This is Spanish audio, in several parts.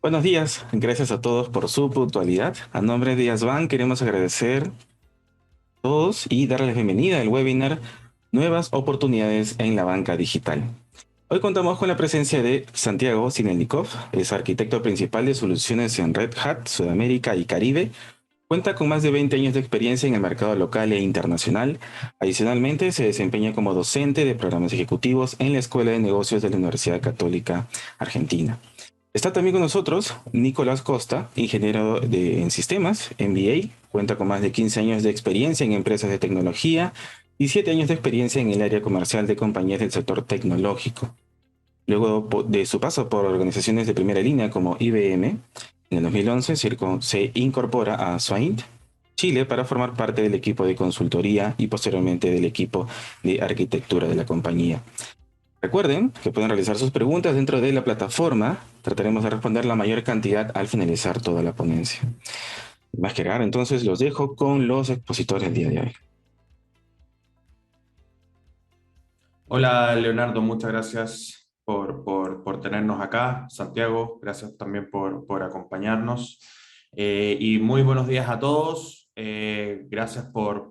Buenos días, gracias a todos por su puntualidad. A nombre de Asban queremos agradecer a todos y darles la bienvenida al webinar Nuevas oportunidades en la banca digital. Hoy contamos con la presencia de Santiago Sinelnikov, es arquitecto principal de soluciones en Red Hat, Sudamérica y Caribe. Cuenta con más de 20 años de experiencia en el mercado local e internacional. Adicionalmente, se desempeña como docente de programas ejecutivos en la Escuela de Negocios de la Universidad Católica Argentina. Está también con nosotros Nicolás Costa, en sistemas, MBA, cuenta con más de 15 años de experiencia en empresas de tecnología y 7 años de experiencia en el área comercial de compañías del sector tecnológico. Luego de su paso por organizaciones de primera línea como IBM, en el 2011 se incorpora a Swaint, Chile, para formar parte del equipo de consultoría y posteriormente del equipo de arquitectura de la compañía. Recuerden que pueden realizar sus preguntas dentro de la plataforma. Trataremos de responder la mayor cantidad al finalizar toda la ponencia. Más que agregar, entonces los dejo con los expositores del día de hoy. Hola Leonardo, muchas gracias por tenernos acá. Santiago, gracias también por acompañarnos. Y muy buenos días a todos. Gracias por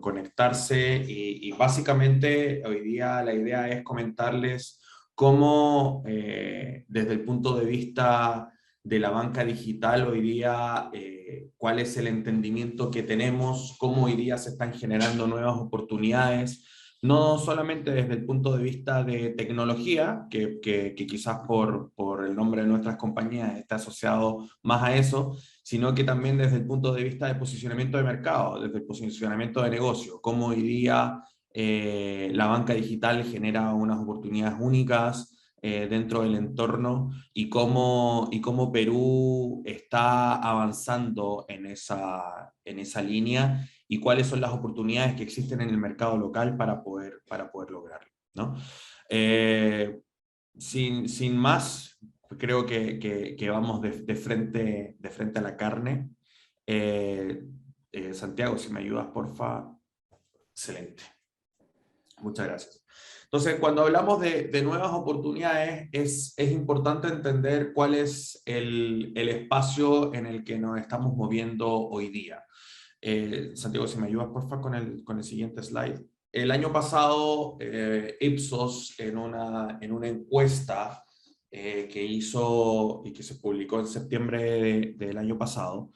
conectarse. Y básicamente hoy día la idea es comentarles cómo desde el punto de vista de la banca digital hoy día, cuál es el entendimiento que tenemos, cómo hoy día se están generando nuevas oportunidades no solamente desde el punto de vista de tecnología, que quizás por el nombre de nuestras compañías está asociado más a eso, sino que también desde el punto de vista de posicionamiento de mercado, desde el posicionamiento de negocio, cómo hoy día la banca digital genera unas oportunidades únicas dentro del entorno y cómo Perú está avanzando en esa línea y cuáles son las oportunidades que existen en el mercado local para poder lograrlo, ¿no? Eh, sin más, creo que vamos de frente a la carne. Eh, Santiago, si me ayudas, porfa. Excelente. Muchas gracias. Entonces, cuando hablamos de nuevas oportunidades, es importante entender cuál es el espacio en el que nos estamos moviendo hoy día. Santiago, si me ayudas, porfa, con el siguiente slide. El año pasado, Ipsos, en una encuesta que hizo y que se publicó en septiembre del año pasado,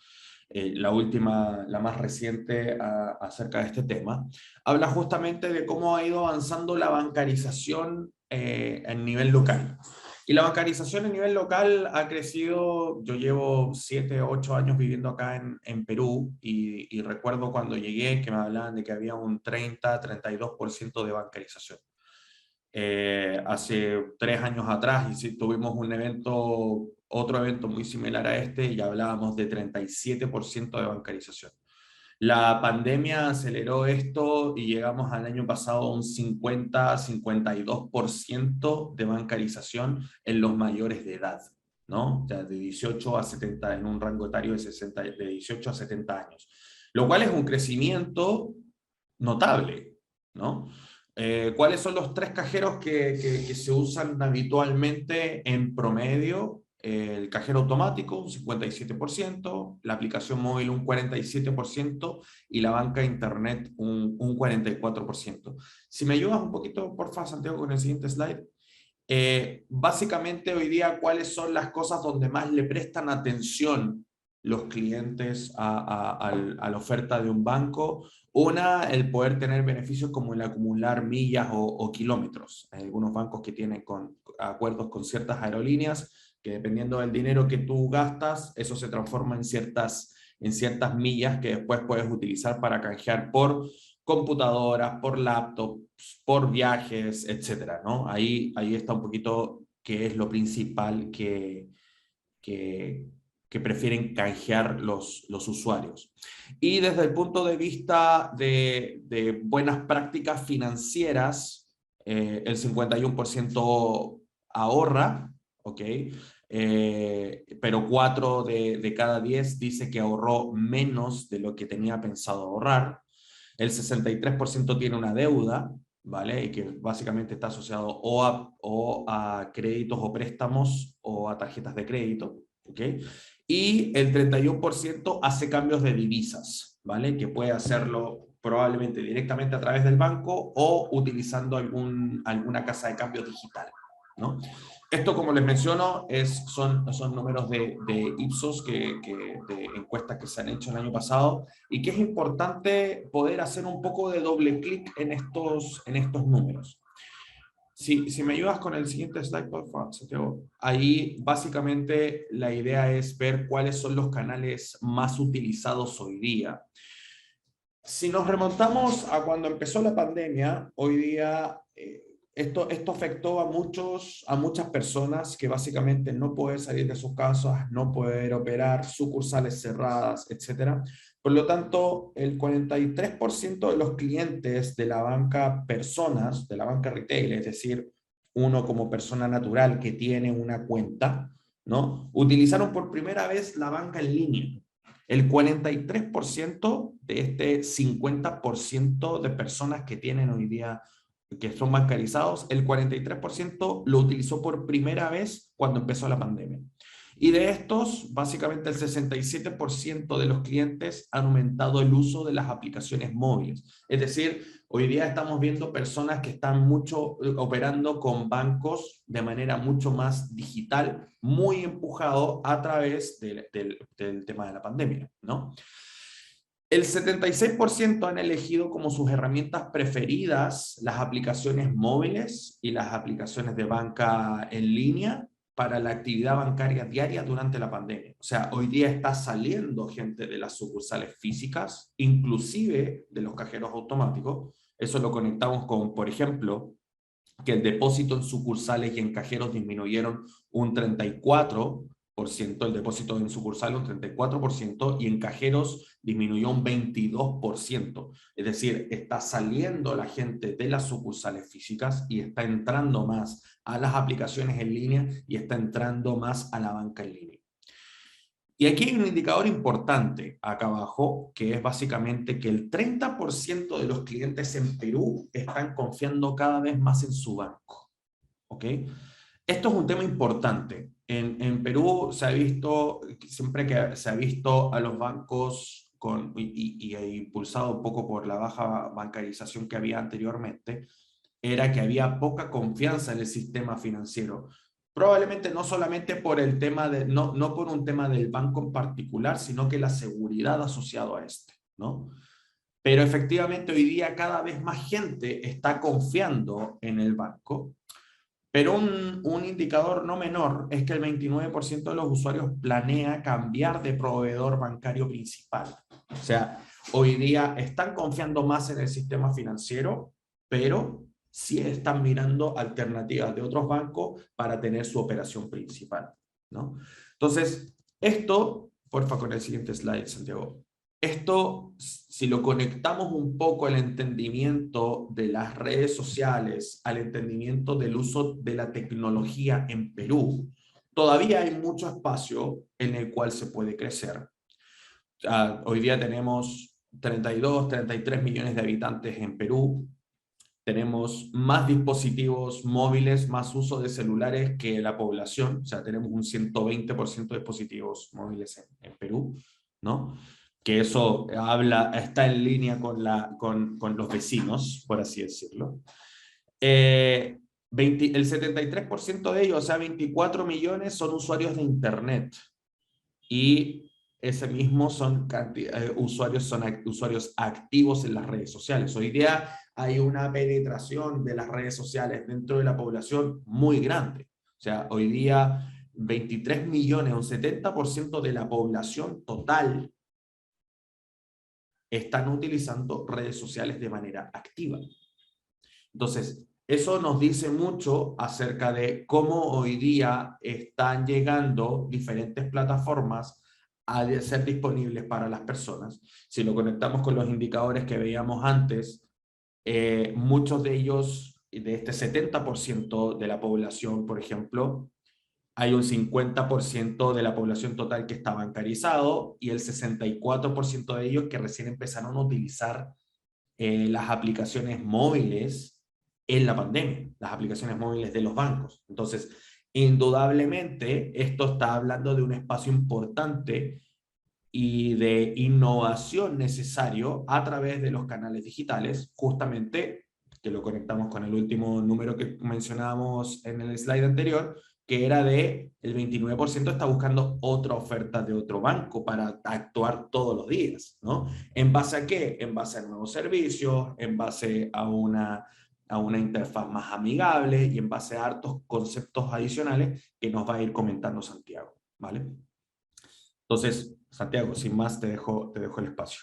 la última, la más reciente acerca de este tema, habla justamente de cómo ha ido avanzando la bancarización a nivel local. Y la bancarización a nivel local ha crecido. Yo llevo 7, 8 años viviendo acá en Perú y recuerdo cuando llegué que me hablaban de que había un 30-32% de bancarización. Hace 3 años atrás y sí, tuvimos un evento, otro evento muy similar a este y hablábamos de 37% de bancarización. La pandemia aceleró esto y llegamos al año pasado a un 50-52% de bancarización en los mayores de edad, ¿no? O sea, de 18 a 70, en un rango etario de 18 a 70 años. Lo cual es un crecimiento notable, ¿no? ¿Cuáles son los tres cajeros que se usan habitualmente en promedio? El cajero automático, un 57%, la aplicación móvil, un 47%, y la banca de internet, un 44%. Si me ayudas un poquito, por favor, Santiago, con el siguiente slide. Básicamente, hoy día, ¿cuáles son las cosas donde más le prestan atención los clientes a la oferta de un banco? Una, el poder tener beneficios como el acumular millas o kilómetros. Hay algunos bancos que tienen acuerdos con ciertas aerolíneas que dependiendo del dinero que tú gastas, eso se transforma en ciertas millas que después puedes utilizar para canjear por computadoras, por laptops, por viajes, etcétera, ¿no? Ahí está un poquito qué es lo principal que, que prefieren canjear los usuarios. Y desde el punto de vista de buenas prácticas financieras, el 51% ahorra, ¿ok? Pero 4 de cada 10 dice que ahorró menos de lo que tenía pensado ahorrar. El 63% tiene una deuda, ¿vale? Y que básicamente está asociado o a créditos o préstamos o a tarjetas de crédito. ¿ok? Y el 31% hace cambios de divisas, ¿vale? Que puede hacerlo probablemente directamente a través del banco o utilizando alguna casa de cambio digital, ¿no? Esto, como les menciono, son números de Ipsos, de encuestas que se han hecho el año pasado, y que es importante poder hacer un poco de doble clic en estos números. Si me ayudas con el siguiente slide, por favor, Santiago. Ahí básicamente la idea es ver cuáles son los canales más utilizados hoy día. Si nos remontamos a cuando empezó la pandemia, hoy día esto afectó a muchas personas que básicamente no poder salir de sus casas, no poder operar, sucursales cerradas, etcétera. Por lo tanto, el 43% de los clientes de la banca personas, de la banca retail, es decir, uno como persona natural que tiene una cuenta, ¿no? Utilizaron por primera vez la banca en línea. El 43% de este 50% de personas que tienen hoy día, que son bancarizados, el 43% lo utilizó por primera vez cuando empezó la pandemia. Y de estos, básicamente el 67% de los clientes han aumentado el uso de las aplicaciones móviles. Es decir, hoy día estamos viendo personas que están operando con bancos de manera mucho más digital, muy empujado a través del tema de la pandemia, ¿no? El 76% han elegido como sus herramientas preferidas las aplicaciones móviles y las aplicaciones de banca en línea para la actividad bancaria diaria durante la pandemia. O sea, hoy día está saliendo gente de las sucursales físicas, inclusive de los cajeros automáticos. Eso lo conectamos con, por ejemplo, que el depósito en sucursales y en cajeros disminuyeron un 34%, el depósito en sucursales un 34% y en cajeros disminuyó un 22%. Es decir, está saliendo la gente de las sucursales físicas y está entrando más a las aplicaciones en línea y está entrando más a la banca en línea. Y aquí hay un indicador importante acá abajo, que es básicamente que el 30% de los clientes en Perú están confiando cada vez más en su banco. ¿Ok? Esto es un tema importante. En Perú se ha visto, siempre que se ha visto a los bancos y impulsado un poco por la baja bancarización que había anteriormente, era que había poca confianza en el sistema financiero. Probablemente no solamente por el tema no por un tema del banco en particular, sino que la seguridad asociado a este, ¿no? Pero efectivamente hoy día cada vez más gente está confiando en el banco, pero un indicador no menor es que el 29% de los usuarios planea cambiar de proveedor bancario principal. O sea, hoy día están confiando más en el sistema financiero, pero sí están mirando alternativas de otros bancos para tener su operación principal, ¿no? Entonces, esto, porfa, con el siguiente slide, Santiago. Esto, si lo conectamos un poco al entendimiento de las redes sociales, al entendimiento del uso de la tecnología en Perú, todavía hay mucho espacio en el cual se puede crecer. Hoy día tenemos 32, 33 millones de habitantes en Perú. Tenemos más dispositivos móviles, más uso de celulares que la población. O sea, tenemos un 120% de dispositivos móviles en Perú, ¿no? Que eso está en línea con los vecinos, por así decirlo. El 73% de ellos, o sea, 24 millones, son usuarios de Internet. Y ese mismo usuarios activos en las redes sociales. Hoy día hay una penetración de las redes sociales dentro de la población muy grande. O sea, hoy día 23 millones, un 70% de la población total están utilizando redes sociales de manera activa. Entonces, eso nos dice mucho acerca de cómo hoy día están llegando diferentes plataformas a ser disponibles para las personas. Si lo conectamos con los indicadores que veíamos antes, muchos de ellos, de este 70% de la población, por ejemplo, hay un 50% de la población total que está bancarizado y el 64% de ellos que recién empezaron a utilizar las aplicaciones móviles en la pandemia, las aplicaciones móviles de los bancos. Entonces, Indudablemente, esto está hablando de un espacio importante y de innovación necesario a través de los canales digitales, justamente que lo conectamos con el último número que mencionábamos en el slide anterior, que era de el 29% está buscando otra oferta de otro banco para actuar todos los días, ¿no? ¿En base a qué? En base a nuevos servicios, en base a una interfaz más amigable y en base a hartos conceptos adicionales que nos va a ir comentando Santiago, ¿vale? Entonces, Santiago, sin más, te dejo el espacio.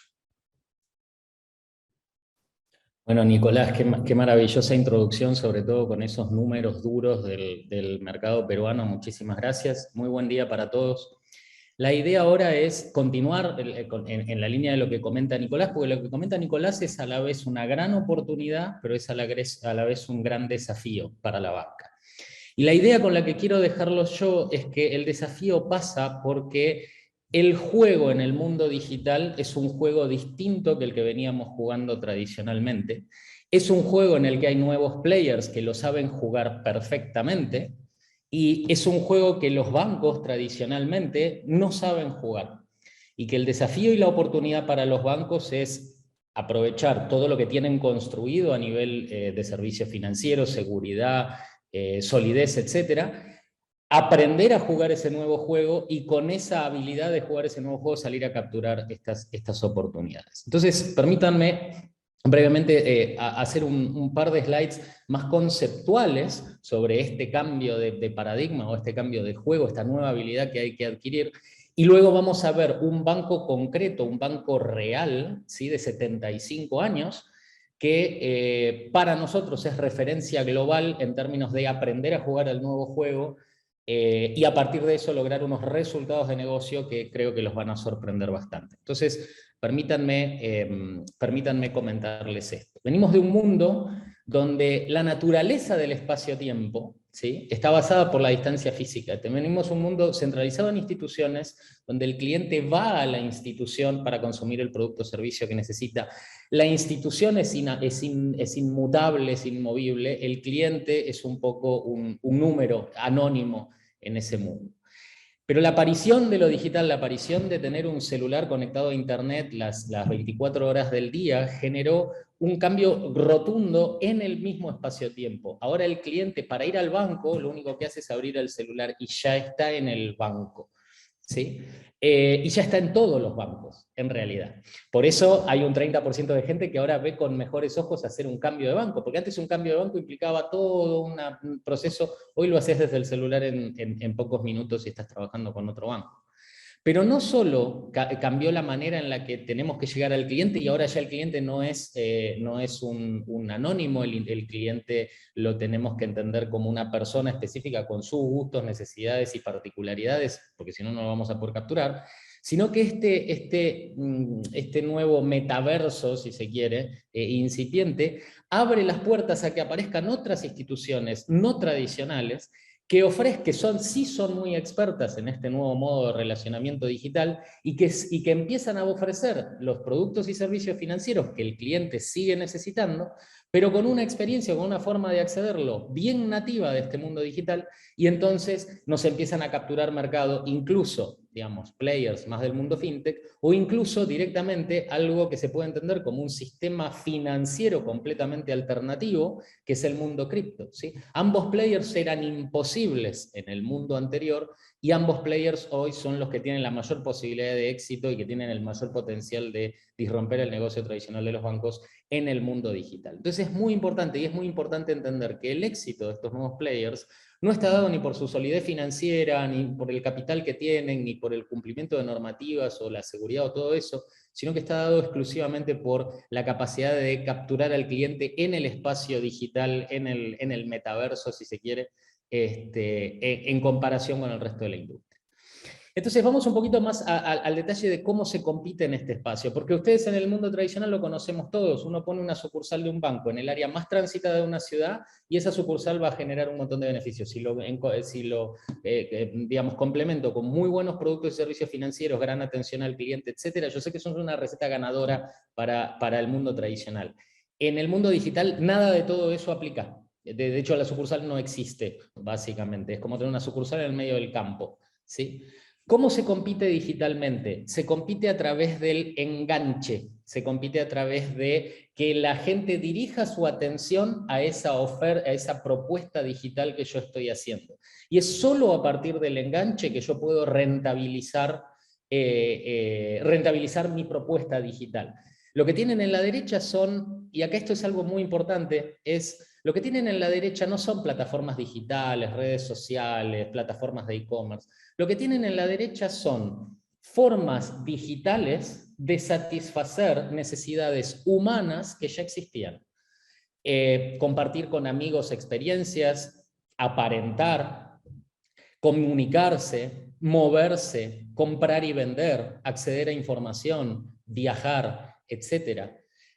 Bueno, Nicolás, qué maravillosa introducción, sobre todo con esos números duros del mercado peruano. Muchísimas gracias. Muy buen día para todos. La idea ahora es continuar en la línea de lo que comenta Nicolás, porque lo que comenta Nicolás es a la vez una gran oportunidad, pero es a la vez un gran desafío para la banca. Y la idea con la que quiero dejarlo yo es que el desafío pasa porque el juego en el mundo digital es un juego distinto que el que veníamos jugando tradicionalmente. Es un juego en el que hay nuevos players que lo saben jugar perfectamente y es un juego que los bancos tradicionalmente no saben jugar. Y que el desafío y la oportunidad para los bancos es aprovechar todo lo que tienen construido a nivel de servicios financieros, seguridad, solidez, etcétera, aprender a jugar ese nuevo juego y con esa habilidad de jugar ese nuevo juego salir a capturar estas oportunidades. Entonces, permítanme brevemente hacer un par de slides más conceptuales sobre este cambio de paradigma o este cambio de juego, esta nueva habilidad que hay que adquirir. Y luego vamos a ver un banco concreto, un banco real, ¿sí? De 75 años, que para nosotros es referencia global en términos de aprender a jugar al nuevo juego y a partir de eso lograr unos resultados de negocio que creo que los van a sorprender bastante. Entonces, permítanme comentarles esto. Venimos de un mundo donde la naturaleza del espacio-tiempo, ¿sí?, está basada por la distancia física. Venimos de un mundo centralizado en instituciones, donde el cliente va a la institución para consumir el producto o servicio que necesita. La institución es inmutable, es inmovible, el cliente es un poco un número anónimo en ese mundo. Pero la aparición de lo digital, la aparición de tener un celular conectado a internet las 24 horas del día generó un cambio rotundo en el mismo espacio-tiempo. Ahora el cliente, para ir al banco, lo único que hace es abrir el celular y ya está en el banco, ¿sí? Y ya está en todos los bancos, en realidad. Por eso hay un 30% de gente que ahora ve con mejores ojos hacer un cambio de banco, porque antes un cambio de banco implicaba todo un proceso, hoy lo haces desde el celular en pocos minutos y estás trabajando con otro banco. Pero no solo cambió la manera en la que tenemos que llegar al cliente y ahora ya el cliente no es un anónimo, el cliente lo tenemos que entender como una persona específica con sus gustos, necesidades y particularidades, porque si no, no lo vamos a poder capturar, sino que este nuevo metaverso, si se quiere, incipiente, abre las puertas a que aparezcan otras instituciones no tradicionales que sí son muy expertas en este nuevo modo de relacionamiento digital y que empiezan a ofrecer los productos y servicios financieros que el cliente sigue necesitando, pero con una experiencia, con una forma de accederlo bien nativa de este mundo digital, y entonces nos empiezan a capturar mercado, incluso, digamos, players más del mundo fintech, o incluso directamente algo que se puede entender como un sistema financiero completamente alternativo, que es el mundo cripto, ¿sí? Ambos players eran imposibles en el mundo anterior, y ambos players hoy son los que tienen la mayor posibilidad de éxito y que tienen el mayor potencial de disromper el negocio tradicional de los bancos en el mundo digital. Entonces es muy importante, y es muy importante entender que el éxito de estos nuevos players no está dado ni por su solidez financiera, ni por el capital que tienen, ni por el cumplimiento de normativas o la seguridad o todo eso, sino que está dado exclusivamente por la capacidad de capturar al cliente en el espacio digital, en el metaverso, si se quiere, en comparación con el resto de la industria. Entonces vamos un poquito más al detalle de cómo se compite en este espacio, porque ustedes en el mundo tradicional lo conocemos todos. Uno pone una sucursal de un banco en el área más transitada de una ciudad y esa sucursal va a generar un montón de beneficios. Si lo digamos, complemento con muy buenos productos y servicios financieros, gran atención al cliente, etcétera, yo sé que son una receta ganadora para el mundo tradicional. En el mundo digital nada de todo eso aplica. De hecho, la sucursal no existe, básicamente. Es como tener una sucursal en el medio del campo, ¿sí? ¿Cómo se compite digitalmente? Se compite a través del enganche, se compite a través de que la gente dirija su atención a esa oferta, a esa propuesta digital que yo estoy haciendo. Y es solo a partir del enganche que yo puedo rentabilizar mi propuesta digital. Lo que tienen en la derecha son, y acá esto es algo muy importante, lo que tienen en la derecha no son plataformas digitales, redes sociales, plataformas de e-commerce. Lo que tienen en la derecha son formas digitales de satisfacer necesidades humanas que ya existían. Compartir con amigos experiencias, aparentar, comunicarse, moverse, comprar y vender, acceder a información, viajar, etc.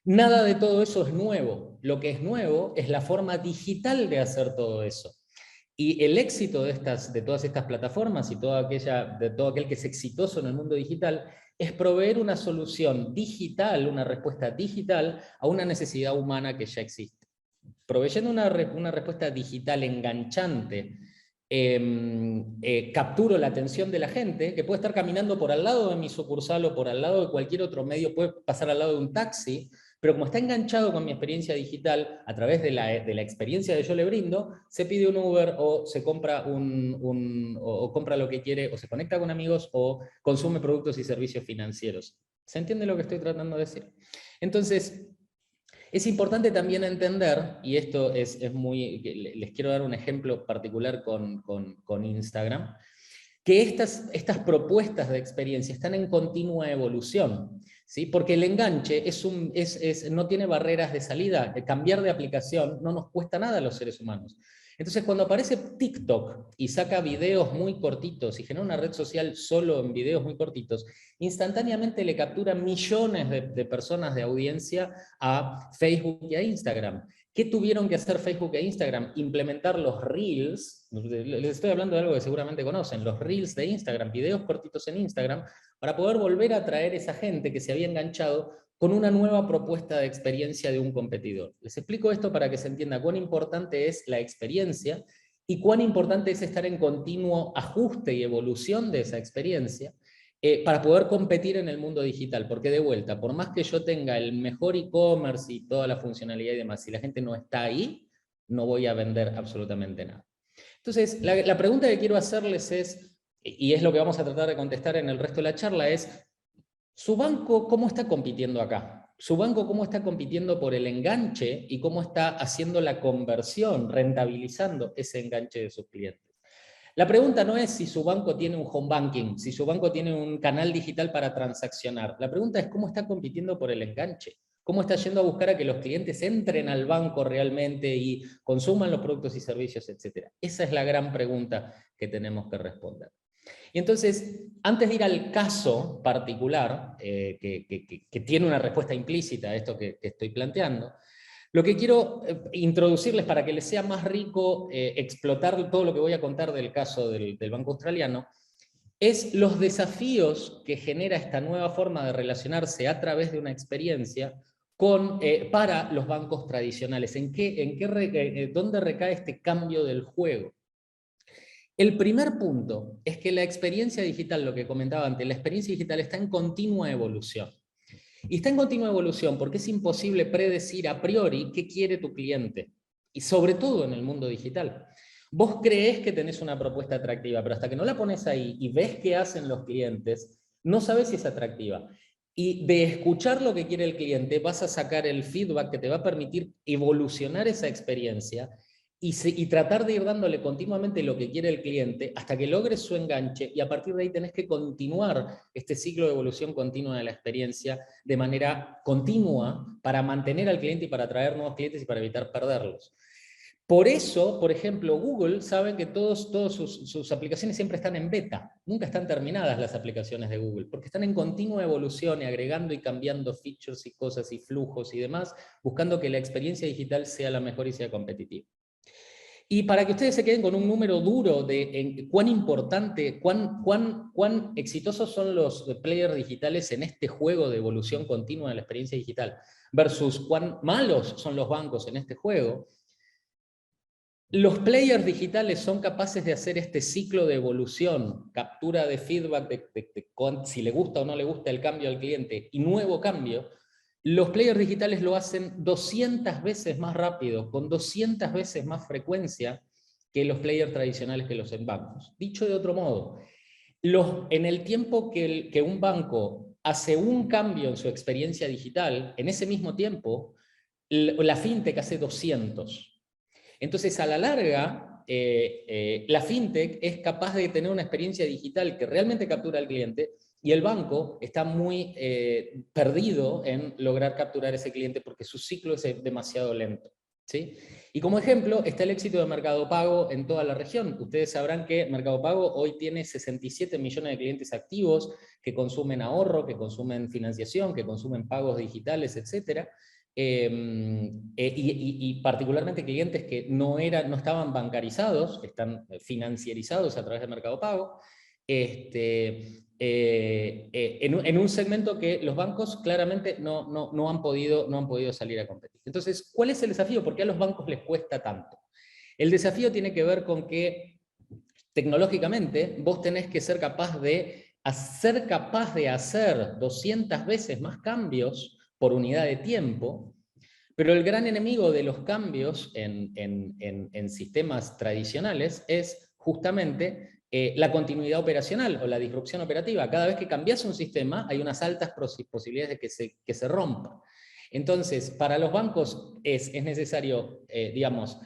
Nada de todo eso es nuevo. Lo que es nuevo es la forma digital de hacer todo eso. Y el éxito de todas estas plataformas y de todo aquel que es exitoso en el mundo digital es proveer una solución digital, una respuesta digital a una necesidad humana que ya existe. Proveyendo una respuesta digital enganchante, capturo la atención de la gente, que puede estar caminando por al lado de mi sucursal o por al lado de cualquier otro medio, puede pasar al lado de un taxi, pero como está enganchado con mi experiencia digital, a través de la experiencia que yo le brindo, se pide un Uber o se compra o compra lo que quiere, o se conecta con amigos, o consume productos y servicios financieros. ¿Se entiende lo que estoy tratando de decir? Entonces, es importante también entender, y esto les quiero dar un ejemplo particular con Instagram, que estas propuestas de experiencia están en continua evolución, ¿sí? Porque el enganche no tiene barreras de salida. Cambiar de aplicación no nos cuesta nada a los seres humanos. Entonces, cuando aparece TikTok y saca videos muy cortitos y genera una red social solo en videos muy cortitos, instantáneamente le captura millones de personas de audiencia a Facebook y a Instagram. ¿Qué tuvieron que hacer Facebook e Instagram? Implementar los Reels. Les estoy hablando de algo que seguramente conocen, los Reels de Instagram, videos cortitos en Instagram, para poder volver a atraer esa gente que se había enganchado con una nueva propuesta de experiencia de un competidor. Les explico esto para que se entienda cuán importante es la experiencia y cuán importante es estar en continuo ajuste y evolución de esa experiencia para poder competir en el mundo digital, porque de vuelta, por más que yo tenga el mejor e-commerce y toda la funcionalidad y demás, si la gente no está ahí, no voy a vender absolutamente nada. Entonces, la pregunta que quiero hacerles es, y es lo que vamos a tratar de contestar en el resto de la charla, es, ¿su banco cómo está compitiendo acá? ¿Su banco cómo está compitiendo por el enganche y cómo está haciendo la conversión, rentabilizando ese enganche de sus clientes? La pregunta no es si su banco tiene un home banking, si su banco tiene un canal digital para transaccionar. La pregunta es cómo está compitiendo por el enganche. ¿Cómo está yendo a buscar a que los clientes entren al banco realmente y consuman los productos y servicios, etcétera? Esa es la gran pregunta que tenemos que responder. Y entonces, antes de ir al caso particular, que tiene una respuesta implícita a esto que estoy planteando, lo que quiero introducirles para que les sea más rico explotar todo lo que voy a contar del caso del Banco Australiano, es los desafíos que genera esta nueva forma de relacionarse a través de una experiencia para los bancos tradicionales. ¿Dónde recae este cambio del juego? El primer punto es que la experiencia digital, lo que comentaba antes, la experiencia digital está en continua evolución. Y está en continua evolución porque es imposible predecir a priori qué quiere tu cliente. Y sobre todo en el mundo digital. Vos creés que tenés una propuesta atractiva, pero hasta que no la pones ahí y ves qué hacen los clientes, no sabes si es atractiva. Y de escuchar lo que quiere el cliente vas a sacar el feedback que te va a permitir evolucionar esa experiencia y tratar de ir dándole continuamente lo que quiere el cliente hasta que logres su enganche, y a partir de ahí tenés que continuar este ciclo de evolución continua de la experiencia de manera continua para mantener al cliente y para atraer nuevos clientes y para evitar perderlos. Por eso, por ejemplo, Google sabe que todas sus aplicaciones siempre están en beta, nunca están terminadas las aplicaciones de Google, porque están en continua evolución y agregando y cambiando features y cosas y flujos y demás, buscando que la experiencia digital sea la mejor y sea competitiva. Y para que ustedes se queden con un número duro de cuán importante, cuán exitosos son los players digitales en este juego de evolución continua de la experiencia digital, versus cuán malos son los bancos en este juego, Los players digitales son capaces de hacer este ciclo de evolución, captura de feedback si le gusta o no le gusta el cambio al cliente y nuevo cambio. Los players digitales lo hacen 200 veces más rápido, con 200 veces más frecuencia que los players tradicionales que los bancos. Dicho de otro modo, en el tiempo que un banco hace un cambio en su experiencia digital, en ese mismo tiempo, la fintech hace 200. Entonces, a la larga, la fintech es capaz de tener una experiencia digital que realmente captura al cliente y el banco está muy perdido en lograr capturar ese cliente porque su ciclo es demasiado lento, ¿sí? Y como ejemplo está el éxito de Mercado Pago en toda la región. Ustedes sabrán que Mercado Pago hoy tiene 67 millones de clientes activos que consumen ahorro, que consumen financiación, que consumen pagos digitales, etcétera. Y particularmente clientes que no estaban bancarizados, están financiarizados a través de Mercado Pago, en un segmento que los bancos claramente no han podido salir a competir. Entonces, ¿cuál es el desafío? ¿Por qué a los bancos les cuesta tanto? El desafío tiene que ver con que tecnológicamente vos tenés que ser capaz de hacer 200 veces más cambios por unidad de tiempo, pero el gran enemigo de los cambios en sistemas tradicionales es justamente la continuidad operacional o la disrupción operativa. Cada vez que cambias un sistema hay unas altas posibilidades de que se rompa. Entonces, para los bancos es necesario, digamos,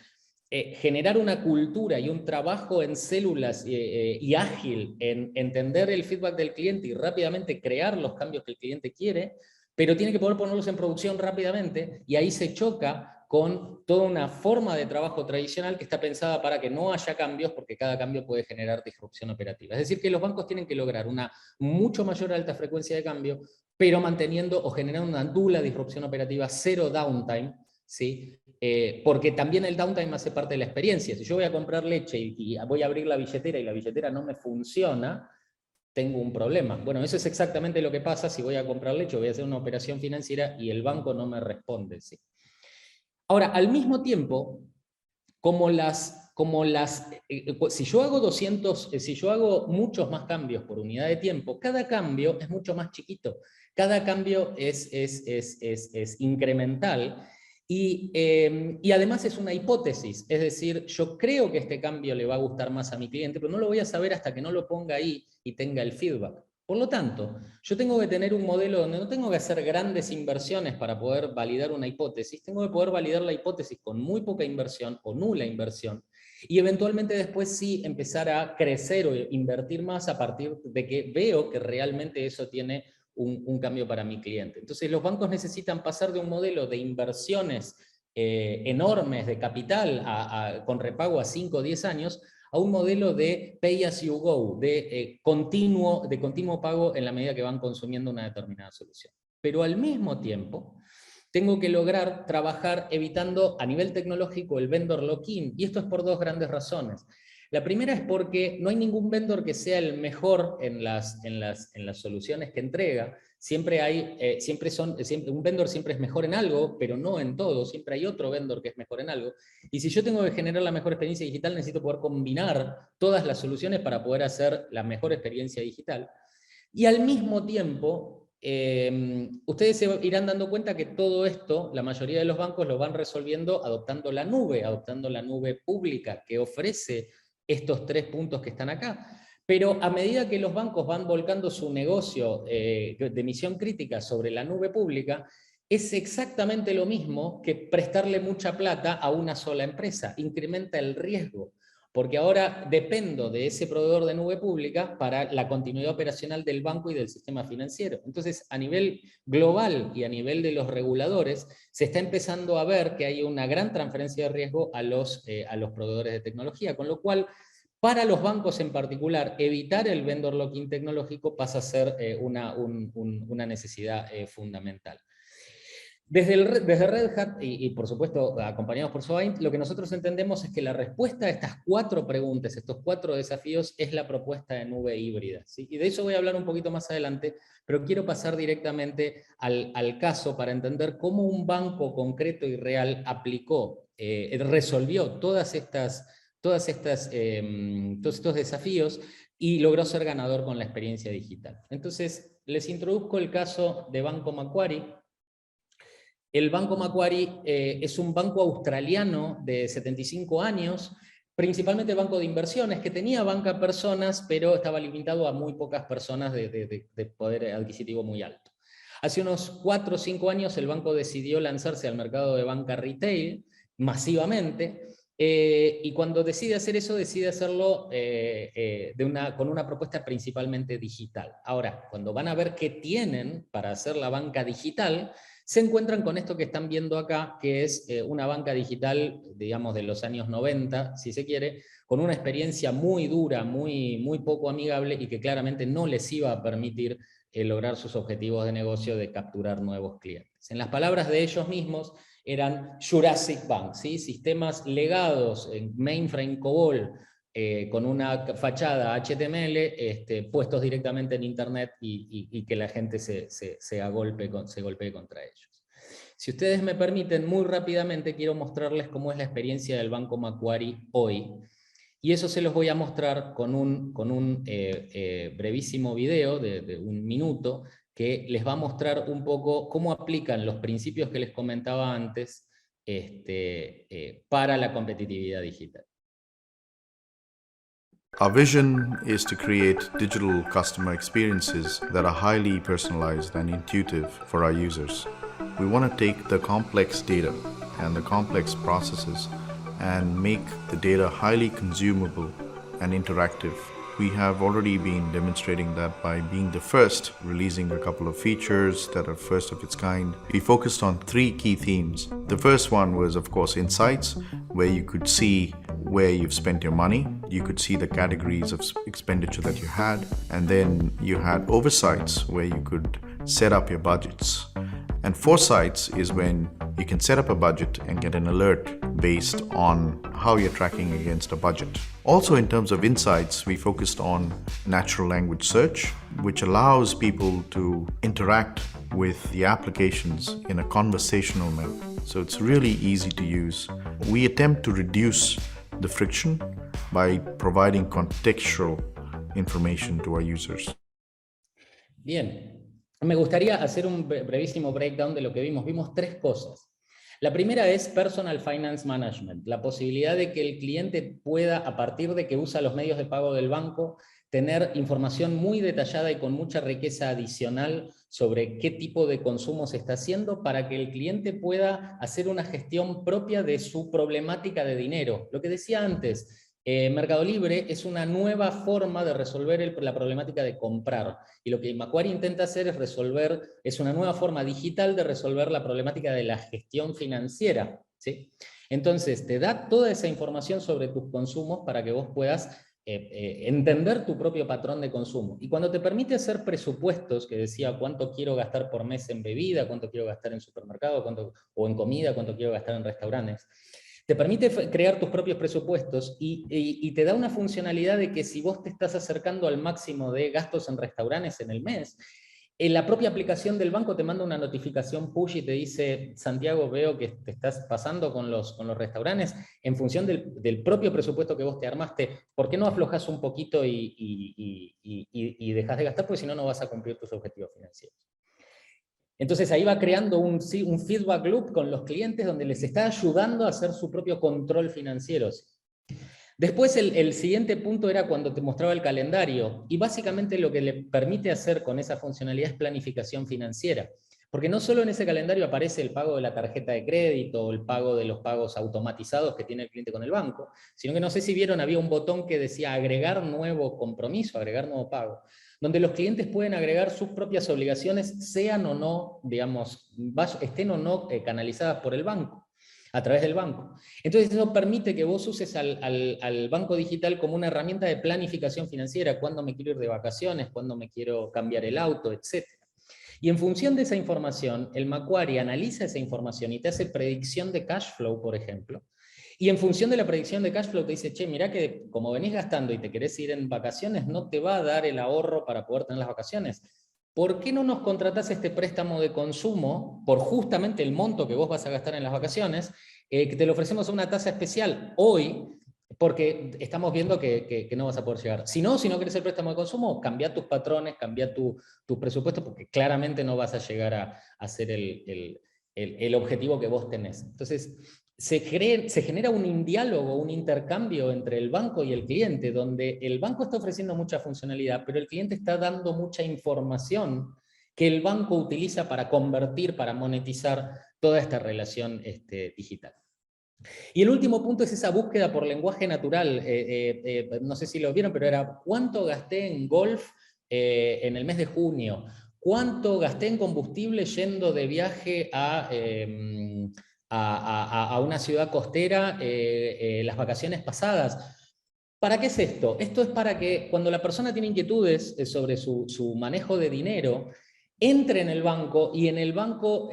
generar una cultura y un trabajo en células y ágil en entender el feedback del cliente y rápidamente crear los cambios que el cliente quiere, pero tiene que poder ponerlos en producción rápidamente y ahí se choca con toda una forma de trabajo tradicional que está pensada para que no haya cambios porque cada cambio puede generar disrupción operativa. Es decir, que los bancos tienen que lograr una mucho mayor alta frecuencia de cambio, pero manteniendo o generando una nula disrupción operativa, cero downtime, ¿sí? Porque también el downtime hace parte de la experiencia. Si yo voy a comprar leche y voy a abrir la billetera y la billetera no me funciona, tengo un problema. Bueno, eso es exactamente lo que pasa si voy a comprar leche, voy a hacer una operación financiera y el banco no me responde. ¿Sí? Ahora, al mismo tiempo, si yo hago 200, si yo hago muchos más cambios por unidad de tiempo, cada cambio es mucho más chiquito, cada cambio es incremental y además es una hipótesis, es decir, yo creo que este cambio le va a gustar más a mi cliente, pero no lo voy a saber hasta que no lo ponga ahí y tenga el feedback. Por lo tanto, yo tengo que tener un modelo donde no tengo que hacer grandes inversiones para poder validar una hipótesis, tengo que poder validar la hipótesis con muy poca inversión o nula inversión, y eventualmente después sí empezar a crecer o invertir más a partir de que veo que realmente eso tiene un cambio para mi cliente. Entonces los bancos necesitan pasar de un modelo de inversiones enormes de capital con repago a 5 o 10 años a un modelo de pay as you go, de continuo pago en la medida que van consumiendo una determinada solución. Pero al mismo tiempo, tengo que lograr trabajar evitando a nivel tecnológico el vendor lock-in, y esto es por dos grandes razones. La primera es porque no hay ningún vendor que sea el mejor en las soluciones que entrega. Un vendor siempre es mejor en algo, pero no en todo. Siempre hay otro vendor que es mejor en algo. Y si yo tengo que generar la mejor experiencia digital, necesito poder combinar todas las soluciones para poder hacer la mejor experiencia digital. Y al mismo tiempo, ustedes se irán dando cuenta que todo esto, la mayoría de los bancos lo van resolviendo adoptando la nube pública que ofrece estos 3 puntos que están acá. Pero a medida que los bancos van volcando su negocio de misión crítica sobre la nube pública, es exactamente lo mismo que prestarle mucha plata a una sola empresa. Incrementa el riesgo, porque ahora dependo de ese proveedor de nube pública para la continuidad operacional del banco y del sistema financiero. Entonces, a nivel global y a nivel de los reguladores, se está empezando a ver que hay una gran transferencia de riesgo a los proveedores de tecnología, con lo cual, para los bancos en particular, evitar el vendor lock-in tecnológico pasa a ser una necesidad fundamental. Desde Red Hat, y por supuesto acompañados por Sovint, lo que nosotros entendemos es que la respuesta a estas 4 preguntas, estos 4 desafíos, es la propuesta de nube híbrida, ¿sí? Y de eso voy a hablar un poquito más adelante, pero quiero pasar directamente al caso para entender cómo un banco concreto y real aplicó, resolvió todos estos desafíos y logró ser ganador con la experiencia digital. Entonces, les introduzco el caso de Banco Macquarie. El Banco Macquarie es un banco australiano de 75 años, principalmente banco de inversiones, que tenía banca a personas, pero estaba limitado a muy pocas personas de poder adquisitivo muy alto. Hace unos 4 o 5 años el banco decidió lanzarse al mercado de banca retail masivamente, y cuando decide hacer eso, decide hacerlo con una propuesta principalmente digital. Ahora, cuando van a ver qué tienen para hacer la banca digital, se encuentran con esto que están viendo acá, que es una banca digital, digamos, de los años 90, si se quiere, con una experiencia muy dura, muy poco amigable, y que claramente no les iba a permitir lograr sus objetivos de negocio de capturar nuevos clientes. En las palabras de ellos mismos, eran Jurassic Bank, ¿sí? Sistemas legados en mainframe COBOL, con una fachada HTML, puestos directamente en Internet y que la gente se golpee contra ellos. Si ustedes me permiten, muy rápidamente quiero mostrarles cómo es la experiencia del Banco Macquarie hoy. Y eso se los voy a mostrar con un brevísimo video de 1 minuto, que les va a mostrar un poco cómo aplican los principios que les comentaba antes para la competitividad digital. Our vision is to create digital customer experiences that are highly personalized and intuitive for our users. We want to take the complex data and the complex processes and make the data highly consumable and interactive. We have already been demonstrating that by being the first, releasing a couple of features that are first of its kind. We focused on 3 key themes. The first one was, of course, insights, where you could see where you've spent your money. You could see the categories of expenditure that you had. And then you had oversights, where you could set up your budgets. And foresights is when you can set up a budget and get an alert based on how you're tracking against a budget. Also, in terms of insights, we focused on natural language search, which allows people to interact with the applications in a conversational manner. So it's really easy to use. We attempt to reduce the friction by providing contextual information to our users. Bien. Me gustaría hacer un brevísimo breakdown de lo que vimos. Vimos 3 cosas. La primera es Personal Finance Management, la posibilidad de que el cliente pueda, a partir de que usa los medios de pago del banco, tener información muy detallada y con mucha riqueza adicional sobre qué tipo de consumo se está haciendo, para que el cliente pueda hacer una gestión propia de su problemática de dinero. Lo que decía antes, Mercado Libre es una nueva forma de resolver la problemática de comprar, y lo que Macquarie intenta hacer es una nueva forma digital de resolver la problemática de la gestión financiera, ¿sí? Entonces te da toda esa información sobre tus consumos para que vos puedas entender tu propio patrón de consumo, y cuando te permite hacer presupuestos, que decía cuánto quiero gastar por mes en bebida, cuánto quiero gastar en supermercado, o en comida, cuánto quiero gastar en restaurantes, te permite crear tus propios presupuestos y te da una funcionalidad de que si vos te estás acercando al máximo de gastos en restaurantes en el mes, en la propia aplicación del banco te manda una notificación push y te dice: Santiago, veo que te estás pasando con los restaurantes en función del propio presupuesto que vos te armaste. ¿Por qué no aflojas un poquito y dejas de gastar? Porque si no, no vas a cumplir tus objetivos financieros. Entonces ahí va creando un feedback loop con los clientes, donde les está ayudando a hacer su propio control financiero. Después el siguiente punto era cuando te mostraba el calendario, y básicamente lo que le permite hacer con esa funcionalidad es planificación financiera, porque no solo en ese calendario aparece el pago de la tarjeta de crédito o el pago de los pagos automatizados que tiene el cliente con el banco, sino que, no sé si vieron, había un botón que decía agregar nuevo compromiso, agregar nuevo pago, donde los clientes pueden agregar sus propias obligaciones, sean o no, digamos, estén o no canalizadas por el banco, a través del banco. Entonces eso permite que vos uses al banco digital como una herramienta de planificación financiera: cuándo me quiero ir de vacaciones, cuándo me quiero cambiar el auto, etc. Y en función de esa información, el Macquarie analiza esa información y te hace predicción de cash flow, por ejemplo. Y en función de la predicción de cash flow te dice, che, mirá que como venís gastando y te querés ir en vacaciones, no te va a dar el ahorro para poder tener las vacaciones. ¿Por qué no nos contratás este préstamo de consumo por justamente el monto que vos vas a gastar en las vacaciones, que te lo ofrecemos a una tasa especial hoy, porque estamos viendo que no vas a poder llegar? Si no querés el préstamo de consumo, cambia tus patrones, cambia tu presupuesto, porque claramente no vas a llegar a hacer el objetivo que vos tenés. Entonces, se genera un diálogo, un intercambio entre el banco y el cliente, donde el banco está ofreciendo mucha funcionalidad, pero el cliente está dando mucha información que el banco utiliza para convertir, para monetizar toda esta relación digital. Y el último punto es esa búsqueda por lenguaje natural. No sé si lo vieron, pero era ¿cuánto gasté en golf en el mes de junio? ¿Cuánto gasté en combustible yendo de viaje a una ciudad costera las vacaciones pasadas? ¿Para qué es esto? Esto es para que cuando la persona tiene inquietudes sobre su manejo de dinero, entre en el banco y en el banco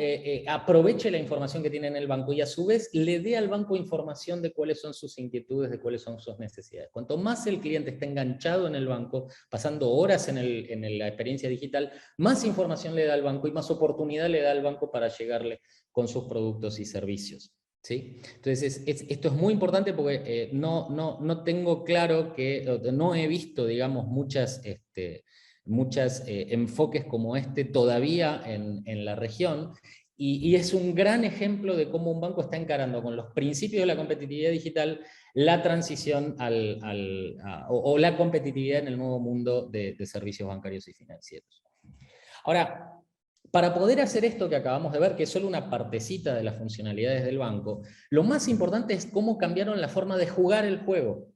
aproveche la información que tiene en el banco y a su vez le dé al banco información de cuáles son sus inquietudes, de cuáles son sus necesidades. Cuanto más el cliente está enganchado en el banco, pasando horas en la experiencia digital, más información le da al banco y más oportunidad le da al banco para llegarle con sus productos y servicios. ¿Sí? Entonces, esto es muy importante porque no tengo claro no he visto, digamos, muchos enfoques como este todavía en la región, y es un gran ejemplo de cómo un banco está encarando con los principios de la competitividad digital la transición o la competitividad en el nuevo mundo de servicios bancarios y financieros. Ahora, para poder hacer esto que acabamos de ver, que es solo una partecita de las funcionalidades del banco, lo más importante es cómo cambiaron la forma de jugar el juego.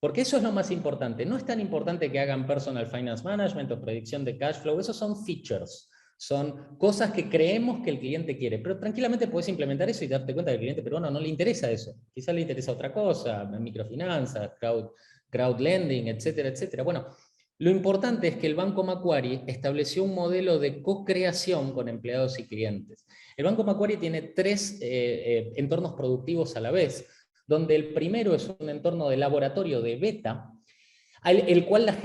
Porque eso es lo más importante. No es tan importante que hagan personal finance management o predicción de cash flow. Esos son features. Son cosas que creemos que el cliente quiere. Pero tranquilamente puedes implementar eso y darte cuenta que al cliente peruano no le interesa eso. Quizás le interesa otra cosa, microfinanzas, crowd lending, etcétera, etcétera. Bueno, lo importante es que el Banco Macquarie estableció un modelo de co-creación con empleados y clientes. El Banco Macquarie tiene 3 entornos productivos a la vez, donde el primero es un entorno de laboratorio de beta, el cual los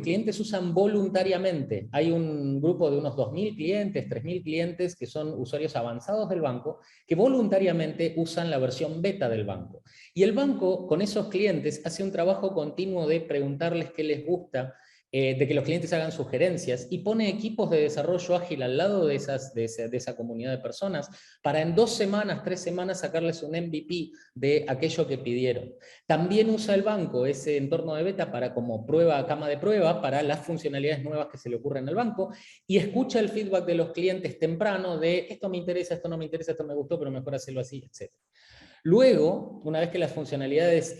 clientes usan voluntariamente. Hay un grupo de unos 2.000 clientes, 3.000 clientes que son usuarios avanzados del banco, que voluntariamente usan la versión beta del banco. Y el banco, con esos clientes, hace un trabajo continuo de preguntarles qué les gusta, de que los clientes hagan sugerencias, y pone equipos de desarrollo ágil al lado de esa comunidad de personas para en 2 semanas, 3 semanas sacarles un MVP de aquello que pidieron. También usa el banco ese entorno de beta como cama de prueba para las funcionalidades nuevas que se le ocurren al banco, y escucha el feedback de los clientes temprano de esto me interesa, esto no me interesa, esto me gustó, pero mejor hacerlo así, etc. Luego, una vez que las funcionalidades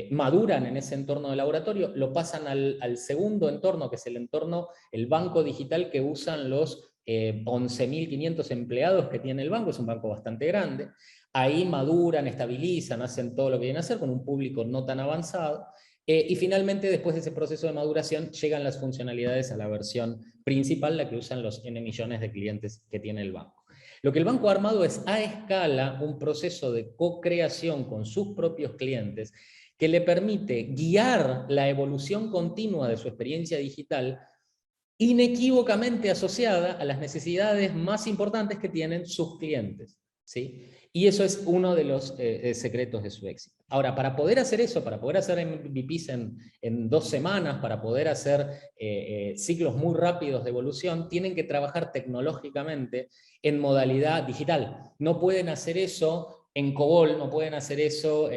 maduran en ese entorno de laboratorio, lo pasan al segundo entorno, que es el banco digital que usan los 11.500 empleados que tiene el banco. Es un banco bastante grande. Ahí maduran, estabilizan, hacen todo lo que vienen a hacer con un público no tan avanzado. Y finalmente, después de ese proceso de maduración, llegan las funcionalidades a la versión principal, la que usan los N millones de clientes que tiene el banco. Lo que el banco ha armado es a escala un proceso de co-creación con sus propios clientes que le permite guiar la evolución continua de su experiencia digital inequívocamente asociada a las necesidades más importantes que tienen sus clientes, ¿sí? Y eso es uno de los secretos de su éxito. Ahora, para poder hacer eso, para poder hacer MVPs en 2 semanas, para poder hacer ciclos muy rápidos de evolución, tienen que trabajar tecnológicamente en modalidad digital. No pueden hacer eso en COBOL, no pueden hacer eso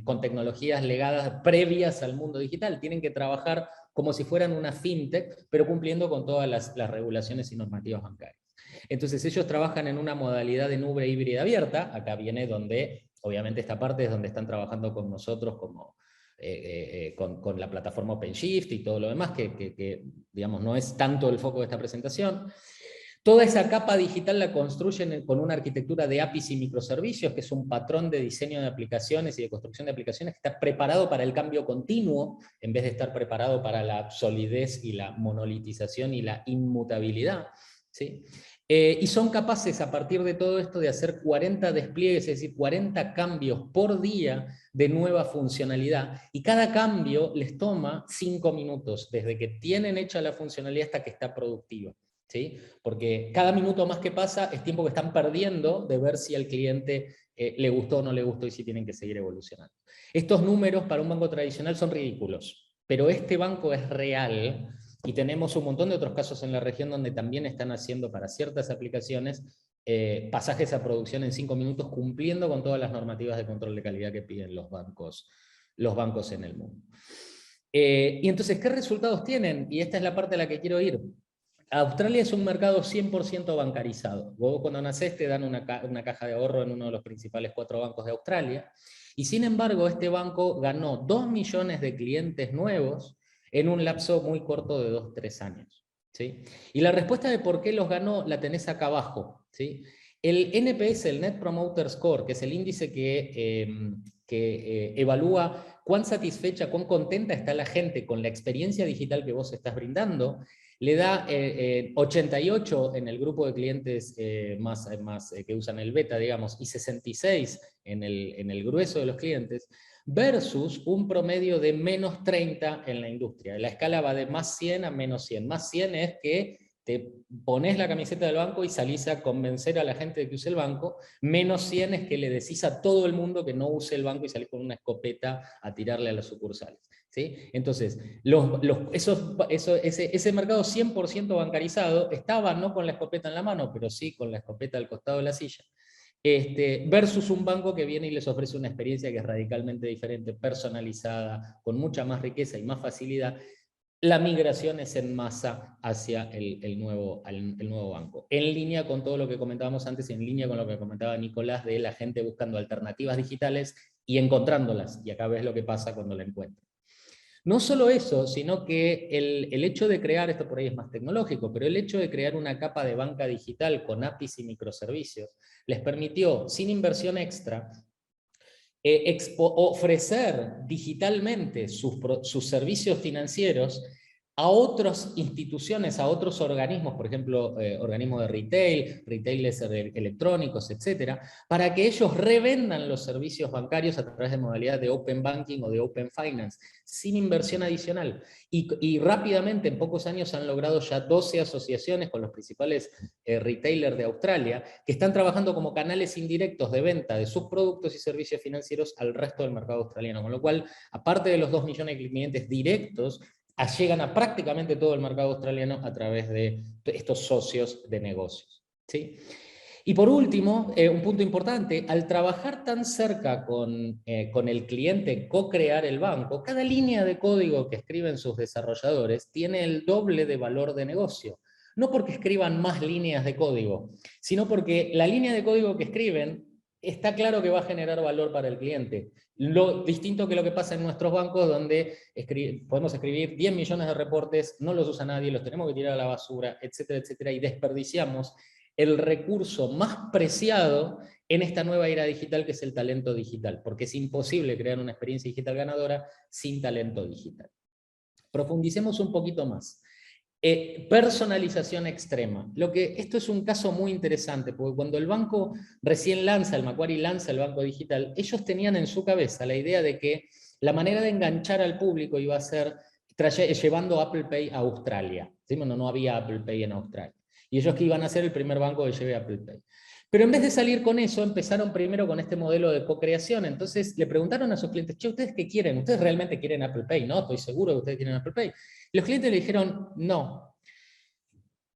con tecnologías legadas previas al mundo digital. Tienen que trabajar como si fueran una fintech, pero cumpliendo con todas las regulaciones y normativas bancarias. Entonces ellos trabajan en una modalidad de nube híbrida abierta. Acá viene donde, obviamente esta parte es donde están trabajando con nosotros con la plataforma OpenShift y todo lo demás, que digamos no es tanto el foco de esta presentación, Toda esa capa digital la construyen con una arquitectura de APIs y microservicios, que es un patrón de diseño de aplicaciones y de construcción de aplicaciones que está preparado para el cambio continuo, en vez de estar preparado para la solidez y la monolitización y la inmutabilidad, ¿sí? Y son capaces a partir de todo esto de hacer 40 despliegues, es decir, 40 cambios por día de nueva funcionalidad, y cada cambio les toma 5 minutos, desde que tienen hecha la funcionalidad hasta que está productiva. ¿Sí? Porque cada minuto más que pasa es tiempo que están perdiendo de ver si al cliente le gustó o no le gustó y si tienen que seguir evolucionando. Estos números para un banco tradicional son ridículos, pero este banco es real y tenemos un montón de otros casos en la región donde también están haciendo para ciertas aplicaciones pasajes a producción en 5 minutos, cumpliendo con todas las normativas de control de calidad que piden los bancos en el mundo. Y entonces, ¿qué resultados tienen? Y esta es la parte a la que quiero ir. Australia es un mercado 100% bancarizado. Vos cuando nacés te dan una caja de ahorro en uno de los principales 4 bancos de Australia, y sin embargo este banco ganó 2 millones de clientes nuevos en un lapso muy corto de 2-3 años. ¿Sí? Y la respuesta de por qué los ganó la tenés acá abajo. ¿Sí? El NPS, el Net Promoter Score, que es el índice que evalúa cuán satisfecha, cuán contenta está la gente con la experiencia digital que vos estás brindando, le da 88 en el grupo de clientes que usan el beta, digamos, y 66 en el grueso de los clientes, versus un promedio de menos 30 en la industria. La escala va de más 100 a menos 100. Más 100 es que te pones la camiseta del banco y salís a convencer a la gente de que use el banco. Menos 100 es que le decís a todo el mundo que no use el banco y salís con una escopeta a tirarle a las sucursales. ¿Sí? Entonces, ese mercado 100% bancarizado estaba no con la escopeta en la mano, pero sí con la escopeta al costado de la silla, versus un banco que viene y les ofrece una experiencia que es radicalmente diferente, personalizada, con mucha más riqueza y más facilidad. La migración es en masa hacia el nuevo banco, en línea con todo lo que comentábamos antes, en línea con lo que comentaba Nicolás de la gente buscando alternativas digitales y encontrándolas, y acá ves lo que pasa cuando la encuentran. No solo eso, sino que el hecho de crear, esto por ahí es más tecnológico, pero el hecho de crear una capa de banca digital con APIs y microservicios les permitió, sin inversión extra, ofrecer digitalmente sus servicios financieros a otras instituciones, a otros organismos, por ejemplo, organismos de retailers electrónicos, etcétera, para que ellos revendan los servicios bancarios a través de modalidad de Open Banking o de Open Finance, sin inversión adicional. Y rápidamente, en pocos años, han logrado ya 12 asociaciones con los principales retailers de Australia, que están trabajando como canales indirectos de venta de sus productos y servicios financieros al resto del mercado australiano. Con lo cual, aparte de los 2 millones de clientes directos, llegan a prácticamente todo el mercado australiano a través de estos socios de negocios. ¿Sí? Y por último, un punto importante, al trabajar tan cerca con el cliente, co-crear el banco, cada línea de código que escriben sus desarrolladores tiene el doble de valor de negocio. No porque escriban más líneas de código, sino porque la línea de código que escriben está claro que va a generar valor para el cliente. Lo distinto que lo que pasa en nuestros bancos, donde podemos escribir 10 millones de reportes, no los usa nadie, los tenemos que tirar a la basura, etcétera, etcétera, y desperdiciamos el recurso más preciado en esta nueva era digital, que es el talento digital, porque es imposible crear una experiencia digital ganadora sin talento digital. Profundicemos un poquito más. Personalización extrema. Esto es un caso muy interesante, porque cuando el banco recién lanza, el Macquarie lanza el banco digital, ellos tenían en su cabeza la idea de que la manera de enganchar al público iba a ser llevando Apple Pay a Australia. ¿Sí? Bueno, no había Apple Pay en Australia. Y ellos que iban a ser el primer banco que lleve Apple Pay. Pero en vez de salir con eso, empezaron primero con este modelo de co-creación. Entonces le preguntaron a sus clientes, che, ¿ustedes qué quieren? ¿Ustedes realmente quieren Apple Pay? No, estoy seguro que ustedes quieren Apple Pay. Y los clientes le dijeron, no.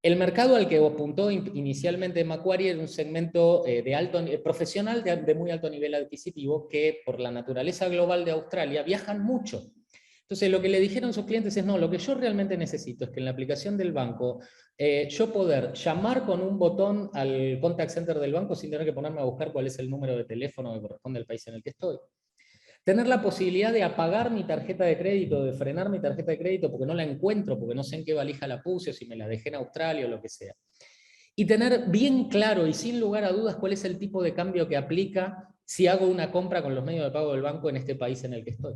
El mercado al que apuntó inicialmente Macquarie era un segmento profesional de muy alto nivel adquisitivo que por la naturaleza global de Australia viajan mucho. Entonces lo que le dijeron sus clientes es, no, lo que yo realmente necesito es que en la aplicación del banco yo poder llamar con un botón al contact center del banco sin tener que ponerme a buscar cuál es el número de teléfono que corresponde al país en el que estoy. Tener la posibilidad de apagar mi tarjeta de crédito, de frenar mi tarjeta de crédito porque no la encuentro, porque no sé en qué valija la puse, o si me la dejé en Australia o lo que sea. y tener bien claro y sin lugar a dudas cuál es el tipo de cambio que aplica si hago una compra con los medios de pago del banco en este país en el que estoy.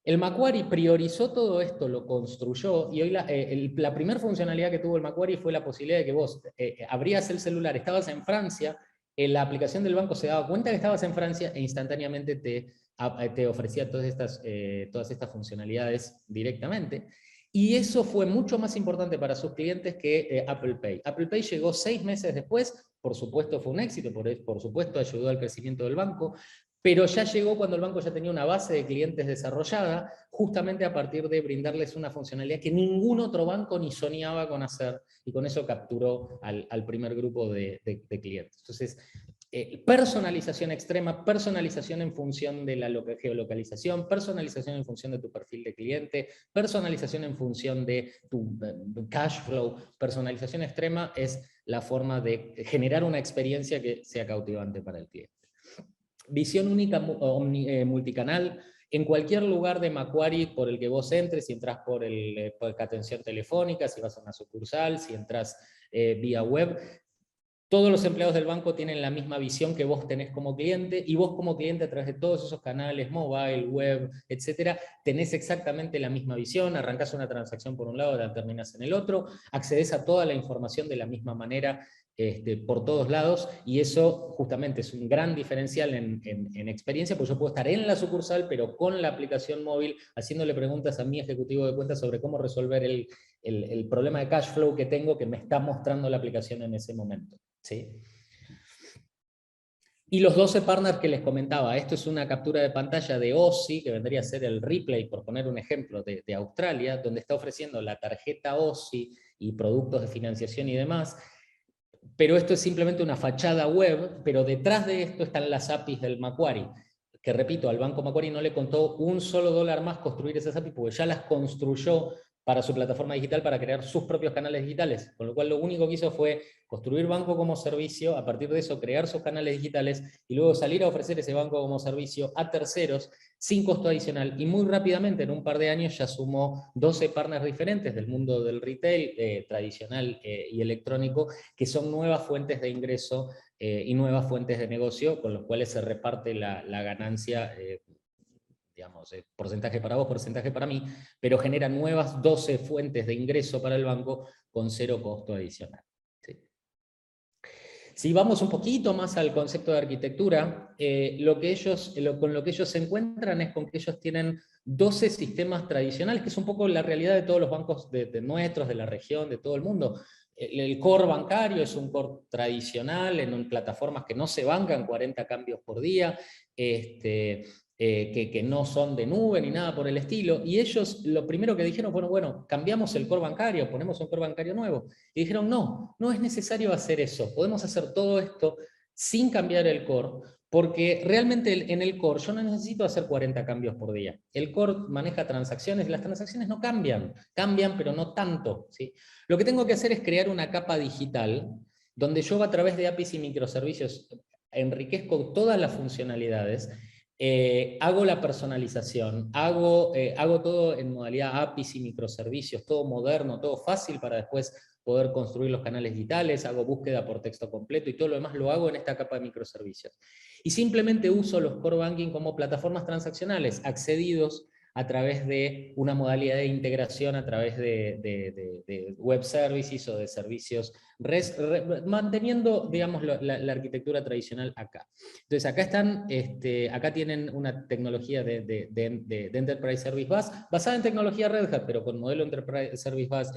El Macquarie priorizó todo esto, lo construyó, y hoy la primera funcionalidad que tuvo el Macquarie fue la posibilidad de que vos abrías el celular, estabas en Francia, la aplicación del banco se daba cuenta que estabas en Francia e instantáneamente te ofrecía todas estas funcionalidades directamente. Y eso fue mucho más importante para sus clientes que Apple Pay. Apple Pay llegó 6 meses después, por supuesto fue un éxito, por supuesto ayudó al crecimiento del banco, pero ya llegó cuando el banco ya tenía una base de clientes desarrollada, justamente a partir de brindarles una funcionalidad que ningún otro banco ni soñaba con hacer, y con eso capturó al primer grupo de clientes. Entonces, personalización extrema, personalización en función de la geolocalización, personalización en función de tu perfil de cliente, personalización en función de tu cash flow, personalización extrema es la forma de generar una experiencia que sea cautivante para el cliente. Visión única multicanal, en cualquier lugar de Macquarie por el que vos entres, si entras por atención telefónica, si vas a una sucursal, si entras vía web, todos los empleados del banco tienen la misma visión que vos tenés como cliente, y vos como cliente a través de todos esos canales, mobile, web, etcétera, tenés exactamente la misma visión, arrancás una transacción por un lado, la terminás en el otro, accedes a toda la información de la misma manera, por todos lados, y eso justamente es un gran diferencial en experiencia, porque yo puedo estar en la sucursal, pero con la aplicación móvil, haciéndole preguntas a mi ejecutivo de cuentas sobre cómo resolver el problema de cash flow que tengo, que me está mostrando la aplicación en ese momento. ¿Sí? Y los 12 partners que les comentaba, esto es una captura de pantalla de OSI, que vendría a ser el Replay, por poner un ejemplo, de Australia, donde está ofreciendo la tarjeta OSI y productos de financiación y demás, pero esto es simplemente una fachada web, pero detrás de esto están las APIs del Macquarie, que repito, al Banco Macquarie no le contó un solo dólar más construir esas APIs, porque ya las construyó para su plataforma digital para crear sus propios canales digitales, con lo cual lo único que hizo fue construir banco como servicio, a partir de eso crear sus canales digitales y luego salir a ofrecer ese banco como servicio a terceros sin costo adicional, y muy rápidamente, en un par de años, ya sumó 12 partners diferentes del mundo del retail tradicional y electrónico, que son nuevas fuentes de ingreso y nuevas fuentes de negocio, con los cuales se reparte la ganancia, digamos, porcentaje para vos, porcentaje para mí, pero genera nuevas 12 fuentes de ingreso para el banco con 0 costo adicional. ¿Sí? Si vamos un poquito más al concepto de arquitectura, con lo que ellos se encuentran es con que ellos tienen 12 sistemas tradicionales, que es un poco la realidad de todos los bancos de nuestros, de la región, de todo el mundo. El core bancario es un core tradicional en plataformas que no se bancan 40 cambios por día, que no son de nube ni nada por el estilo, y ellos lo primero que dijeron fue, bueno, cambiamos el core bancario, ponemos un core bancario nuevo, y dijeron, no es necesario hacer eso, podemos hacer todo esto sin cambiar el core, porque realmente en el core yo no necesito hacer 40 cambios por día. El core maneja transacciones, y las transacciones no cambian, pero no tanto, ¿sí? Lo que tengo que hacer es crear una capa digital, donde yo a través de APIs y microservicios enriquezco todas las funcionalidades, hago la personalización, hago todo en modalidad APIs y microservicios, todo moderno, todo fácil para después poder construir los canales digitales, hago búsqueda por texto completo y todo lo demás lo hago en esta capa de microservicios. Y simplemente uso los core banking como plataformas transaccionales accedidos a través de una modalidad de integración a través de web services o de servicios, manteniendo, digamos, la arquitectura tradicional acá. Entonces acá tienen una tecnología de Enterprise Service Bus, basada en tecnología Red Hat, pero con modelo Enterprise Service Bus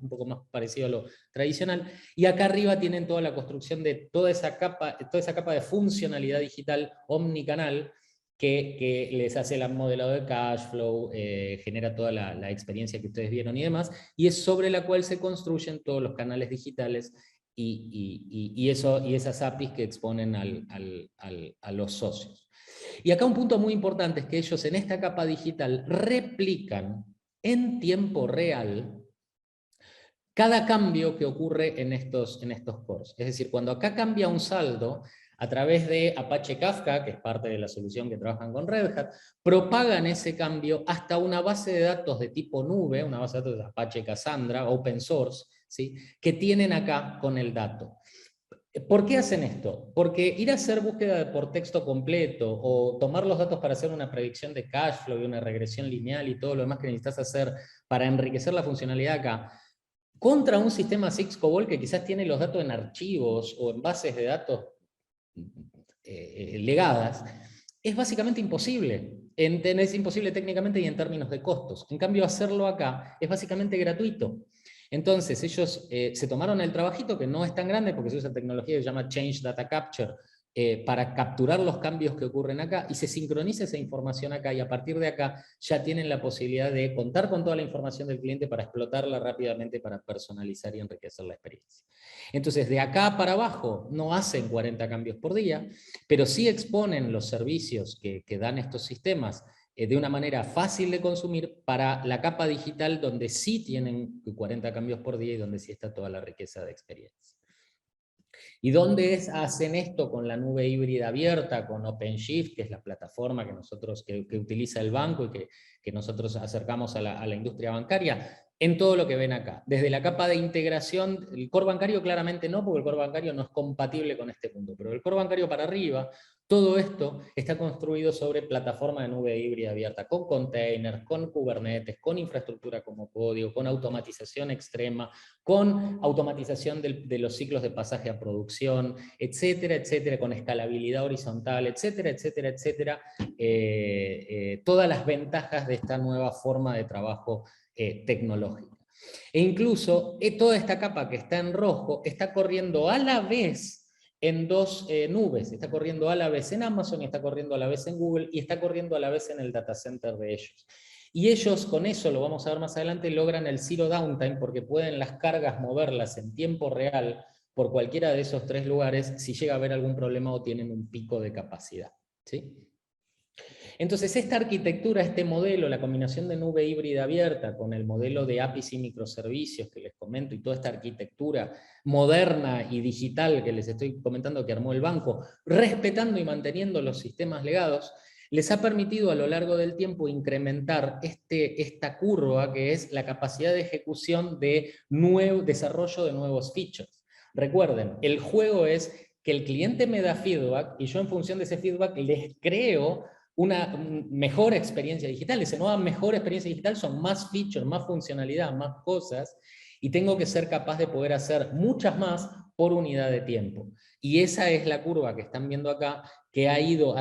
un poco más parecido a lo tradicional, y acá arriba tienen toda la construcción de toda esa capa de funcionalidad digital omnicanal, que les hace el modelado de cash flow, genera toda la experiencia que ustedes vieron y demás, y es sobre la cual se construyen todos los canales digitales y esas APIs que exponen a los socios. Y acá un punto muy importante es que ellos en esta capa digital replican en tiempo real cada cambio que ocurre en estos cores. Es decir, cuando acá cambia un saldo, a través de Apache Kafka, que es parte de la solución que trabajan con Red Hat, propagan ese cambio hasta una base de datos de tipo nube, una base de datos de Apache Cassandra, open source, ¿sí?, que tienen acá con el dato. ¿Por qué hacen esto? Porque ir a hacer búsqueda por texto completo o tomar los datos para hacer una predicción de cash flow y una regresión lineal y todo lo demás que necesitas hacer para enriquecer la funcionalidad acá, contra un sistema SIX-COBOL que quizás tiene los datos en archivos o en bases de datos legadas, es básicamente imposible. Es imposible técnicamente y en términos de costos. En cambio, hacerlo acá es básicamente gratuito. Entonces, ellos se tomaron el trabajito, que no es tan grande, porque se usa tecnología que se llama Change Data Capture, para capturar los cambios que ocurren acá, y se sincroniza esa información acá, y a partir de acá ya tienen la posibilidad de contar con toda la información del cliente para explotarla rápidamente, para personalizar y enriquecer la experiencia. Entonces, de acá para abajo no hacen 40 cambios por día, pero sí exponen los servicios que dan estos sistemas de una manera fácil de consumir para la capa digital, donde sí tienen 40 cambios por día y donde sí está toda la riqueza de experiencia. ¿Y dónde hacen esto con la nube híbrida abierta, con OpenShift, que es la plataforma que utiliza el banco y que nosotros acercamos a la industria bancaria? En todo lo que ven acá. Desde la capa de integración, el core bancario claramente no, porque el core bancario no es compatible con este punto, pero el core bancario para arriba, todo esto está construido sobre plataforma de nube híbrida abierta, con containers, con Kubernetes, con infraestructura como código, con automatización extrema, con automatización de los ciclos de pasaje a producción, etcétera, etcétera, con escalabilidad horizontal, etcétera, etcétera, etcétera. Todas las ventajas de esta nueva forma de trabajo tecnológica. E incluso toda esta capa que está en rojo está corriendo a la vez en dos nubes, está corriendo a la vez en Amazon, y está corriendo a la vez en Google, y está corriendo a la vez en el data center de ellos. Y ellos con eso, lo vamos a ver más adelante, logran el zero downtime, porque pueden las cargas moverlas en tiempo real por cualquiera de esos tres lugares si llega a haber algún problema o tienen un pico de capacidad, ¿sí? Entonces, esta arquitectura, este modelo, la combinación de nube híbrida abierta con el modelo de APIs y microservicios que les comento, y toda esta arquitectura moderna y digital que les estoy comentando que armó el banco, respetando y manteniendo los sistemas legados, les ha permitido a lo largo del tiempo incrementar esta curva que es la capacidad de ejecución de desarrollo de nuevos features. Recuerden, el juego es que el cliente me da feedback y yo en función de ese feedback les creo una mejor experiencia digital. Esa nueva mejor experiencia digital son más features, más funcionalidad, más cosas, y tengo que ser capaz de poder hacer muchas más por unidad de tiempo. Y esa es la curva que están viendo acá, que han ido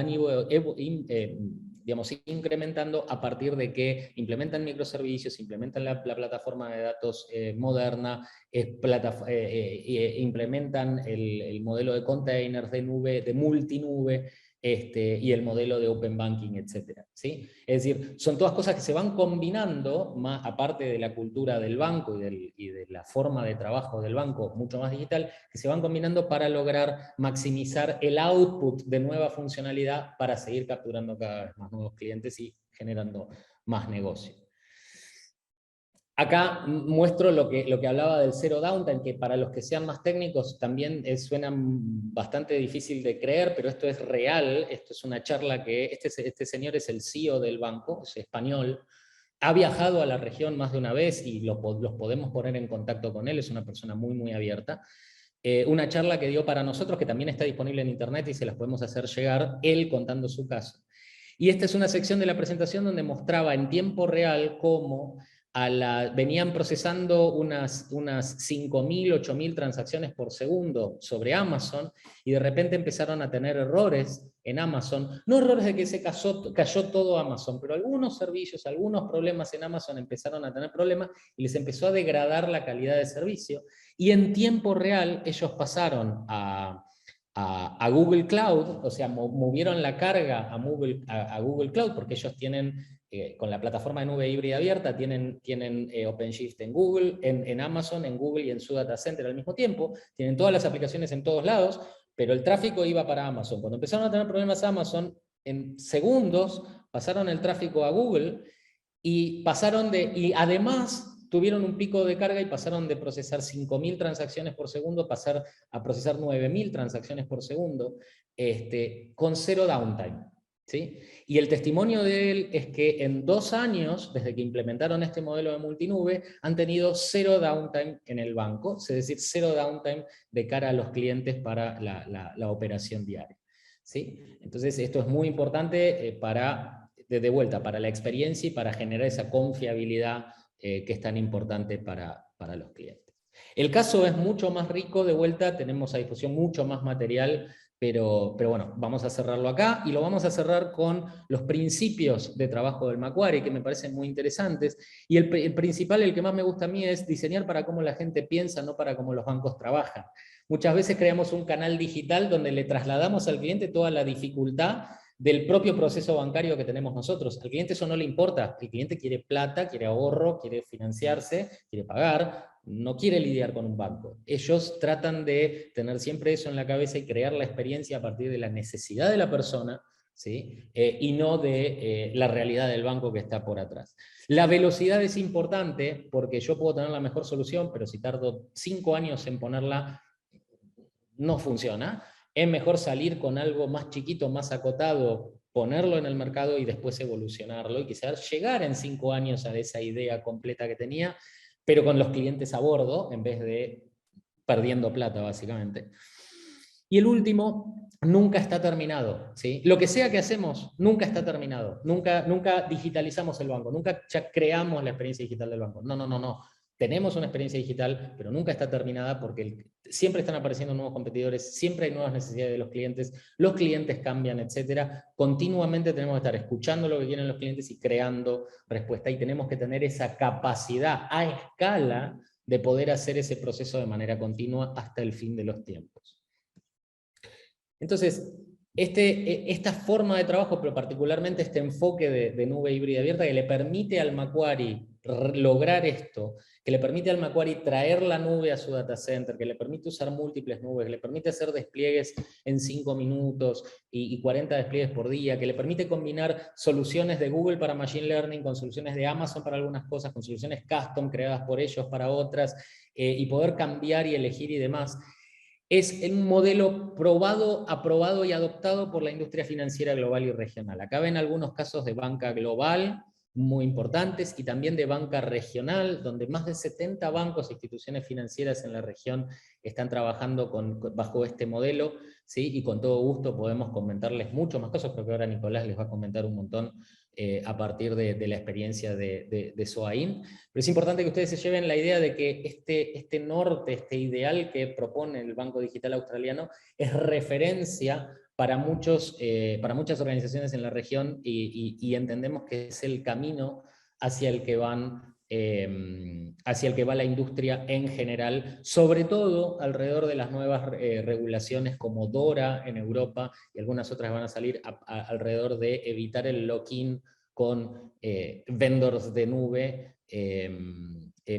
digamos, incrementando a partir de que implementan microservicios, implementan la plataforma de datos moderna, implementan el modelo de containers, de nube, de multinube, y el modelo de Open Banking, etc. ¿Sí? Es decir, son todas cosas que se van combinando, más aparte de la cultura del banco y de la forma de trabajo del banco, mucho más digital, que se van combinando para lograr maximizar el output de nueva funcionalidad para seguir capturando cada vez más nuevos clientes y generando más negocio. Acá muestro lo que hablaba del zero downtime, que para los que sean más técnicos también suena bastante difícil de creer, pero esto es real. Esto es una charla que este señor es el CEO del banco, es español, ha viajado a la región más de una vez y los podemos poner en contacto con él, es una persona muy, muy abierta. Una charla que dio para nosotros, que también está disponible en internet y se las podemos hacer llegar, él contando su caso. Y esta es una sección de la presentación donde mostraba en tiempo real cómo venían procesando unas 5.000, 8.000 transacciones por segundo sobre Amazon, y de repente empezaron a tener errores en Amazon, no errores de que se cayó todo Amazon, pero algunos servicios, algunos problemas en Amazon empezaron a tener problemas y les empezó a degradar la calidad de servicio, y en tiempo real ellos pasaron a Google Cloud, o sea, movieron la carga a Google Cloud, porque ellos tienen, con la plataforma de nube híbrida abierta, tienen OpenShift en Google, en Amazon, en Google y en su data center al mismo tiempo, tienen todas las aplicaciones en todos lados, pero el tráfico iba para Amazon. Cuando empezaron a tener problemas Amazon, en segundos pasaron el tráfico a Google, y además tuvieron un pico de carga y pasaron de procesar 5.000 transacciones por segundo a procesar 9.000 transacciones por segundo, con zero downtime. ¿sí? Y el testimonio de él es que en 2 años, desde que implementaron este modelo de multinube, han tenido 0 downtime en el banco, es decir, 0 downtime de cara a los clientes para la operación diaria, ¿sí? Entonces esto es muy importante de vuelta, para la experiencia y para generar esa confiabilidad que es tan importante para los clientes. El caso es mucho más rico, de vuelta, tenemos a disposición mucho más material, pero bueno, vamos a cerrarlo acá, y lo vamos a cerrar con los principios de trabajo del Macquarie, que me parecen muy interesantes, y el principal, el que más me gusta a mí, es diseñar para cómo la gente piensa, no para cómo los bancos trabajan. Muchas veces creamos un canal digital donde le trasladamos al cliente toda la dificultad del propio proceso bancario que tenemos nosotros. Al cliente eso no le importa, el cliente quiere plata, quiere ahorro, quiere financiarse, quiere pagar, no quiere lidiar con un banco. Ellos tratan de tener siempre eso en la cabeza y crear la experiencia a partir de la necesidad de la persona, ¿sí? Y no de la realidad del banco que está por atrás. La velocidad es importante porque yo puedo tener la mejor solución, pero si tardo 5 años en ponerla, no funciona. Es mejor salir con algo más chiquito, más acotado, ponerlo en el mercado y después evolucionarlo, y quizás llegar en 5 años a esa idea completa que tenía, pero con los clientes a bordo, en vez de perdiendo plata, básicamente. Y el último, nunca está terminado, ¿sí? Lo que sea que hacemos, nunca está terminado. Nunca digitalizamos el banco, nunca ya creamos la experiencia digital del banco. No. Tenemos una experiencia digital, pero nunca está terminada porque siempre están apareciendo nuevos competidores, siempre hay nuevas necesidades de los clientes cambian, etc. Continuamente tenemos que estar escuchando lo que quieren los clientes y creando respuesta, y tenemos que tener esa capacidad a escala de poder hacer ese proceso de manera continua hasta el fin de los tiempos. Entonces, esta forma de trabajo, pero particularmente este enfoque de nube híbrida abierta, que le permite al Macquarie lograr esto, que le permite al Macquarie traer la nube a su data center, que le permite usar múltiples nubes, que le permite hacer despliegues en 5 minutos y 40 despliegues por día, que le permite combinar soluciones de Google para Machine Learning con soluciones de Amazon para algunas cosas, con soluciones custom creadas por ellos para otras, y poder cambiar y elegir y demás. Es un modelo probado, aprobado y adoptado por la industria financiera global y regional. Acá ven algunos casos de banca global muy importantes, y también de banca regional, donde más de 70 bancos e instituciones financieras en la región están trabajando bajo este modelo, ¿sí? Y con todo gusto podemos comentarles mucho más cosas, porque ahora Nicolás les va a comentar un montón a partir de la experiencia de SOAIN. Pero es importante que ustedes se lleven la idea de que este norte, este ideal que propone el Banco Digital Australiano, es referencia para muchas organizaciones en la región, y entendemos que es el camino hacia el que va la industria en general, sobre todo alrededor de las nuevas regulaciones como DORA en Europa, y algunas otras van a salir alrededor de evitar el lock-in con vendors de nube,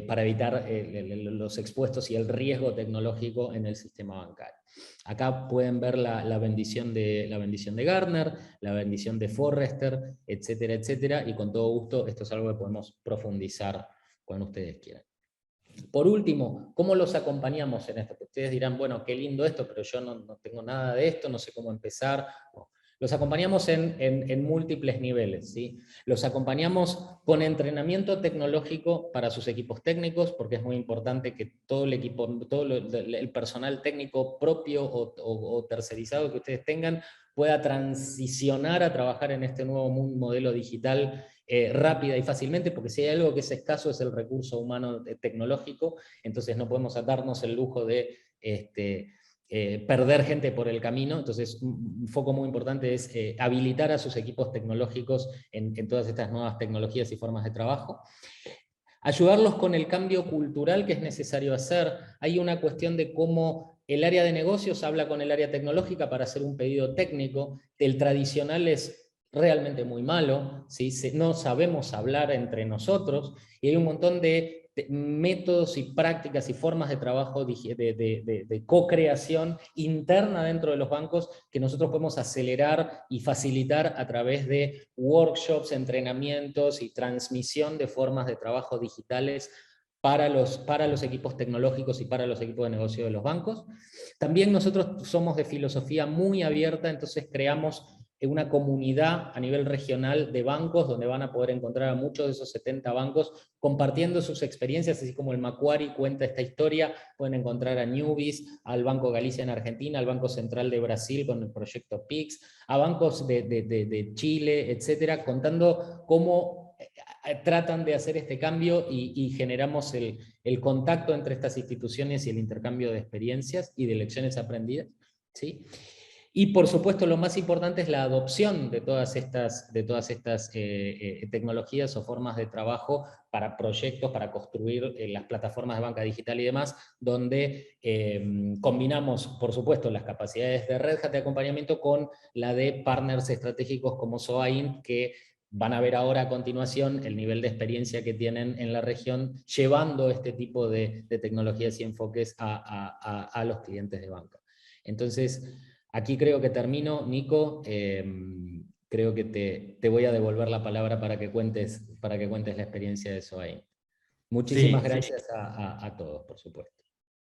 para evitar los expuestos y el riesgo tecnológico en el sistema bancario. Acá pueden ver la bendición de Gartner, la bendición de Forrester, etcétera, etcétera, y con todo gusto esto es algo que podemos profundizar cuando ustedes quieran. Por último, ¿cómo los acompañamos en esto? Porque ustedes dirán, bueno, qué lindo esto, pero yo no tengo nada de esto, no sé cómo empezar. Los acompañamos en múltiples niveles, ¿sí? Los acompañamos con entrenamiento tecnológico para sus equipos técnicos, porque es muy importante que todo el equipo, el personal técnico propio o tercerizado que ustedes tengan pueda transicionar a trabajar en este nuevo modelo digital rápida y fácilmente, porque si hay algo que es escaso es el recurso humano tecnológico, entonces no podemos darnos el lujo de perder gente por el camino. Entonces un foco muy importante es habilitar a sus equipos tecnológicos en todas estas nuevas tecnologías y formas de trabajo. Ayudarlos con el cambio cultural que es necesario hacer. Hay una cuestión de cómo el área de negocios habla con el área tecnológica para hacer un pedido técnico. El tradicional es realmente muy malo, ¿sí? No sabemos hablar entre nosotros, y hay un montón de métodos y prácticas y formas de trabajo de co-creación interna dentro de los bancos que nosotros podemos acelerar y facilitar a través de workshops, entrenamientos y transmisión de formas de trabajo digitales para los equipos tecnológicos y para los equipos de negocio de los bancos. También nosotros somos de filosofía muy abierta, entonces creamos una comunidad a nivel regional de bancos, donde van a poder encontrar a muchos de esos 70 bancos compartiendo sus experiencias, así como el Macquarie cuenta esta historia. Pueden encontrar a Newbies, al Banco Galicia en Argentina, al Banco Central de Brasil con el proyecto PIX, a bancos de Chile, etcétera, contando cómo tratan de hacer este cambio y generamos el contacto entre estas instituciones y el intercambio de experiencias y de lecciones aprendidas, ¿sí? Y por supuesto lo más importante es la adopción de todas estas tecnologías o formas de trabajo para proyectos, para construir las plataformas de banca digital y demás, donde combinamos, por supuesto, las capacidades de Red Hat de acompañamiento con la de partners estratégicos como Soain, que van a ver ahora a continuación el nivel de experiencia que tienen en la región, llevando este tipo de tecnologías y enfoques a los clientes de banca. Entonces, aquí creo que termino, Nico. Creo que te voy a devolver la palabra para que cuentes la experiencia de Soain. Muchísimas gracias a todos, por supuesto.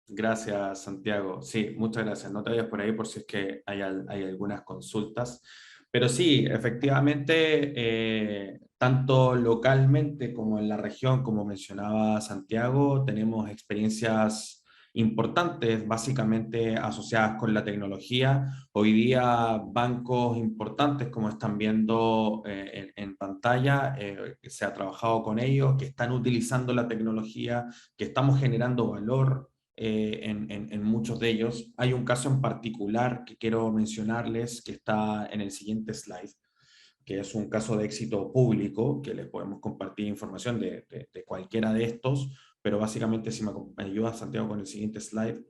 Gracias, Santiago. Sí, muchas gracias. No te vayas por ahí por si es que hay algunas consultas. Pero sí, efectivamente, tanto localmente como en la región, como mencionaba Santiago, tenemos experiencias importantes, básicamente asociadas con la tecnología. Hoy día bancos importantes, como están viendo en pantalla, se ha trabajado con ellos, que están utilizando la tecnología, que estamos generando valor en muchos de ellos. Hay un caso en particular que quiero mencionarles, que está en el siguiente slide, que es un caso de éxito público, que les podemos compartir información de cualquiera de estos, pero básicamente si me ayuda Santiago con el siguiente slide,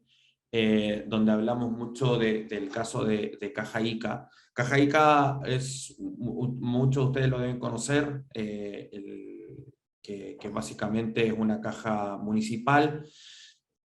donde hablamos mucho del caso de Caja Ica. Caja Ica es, muchos de ustedes lo deben conocer, que básicamente es una caja municipal.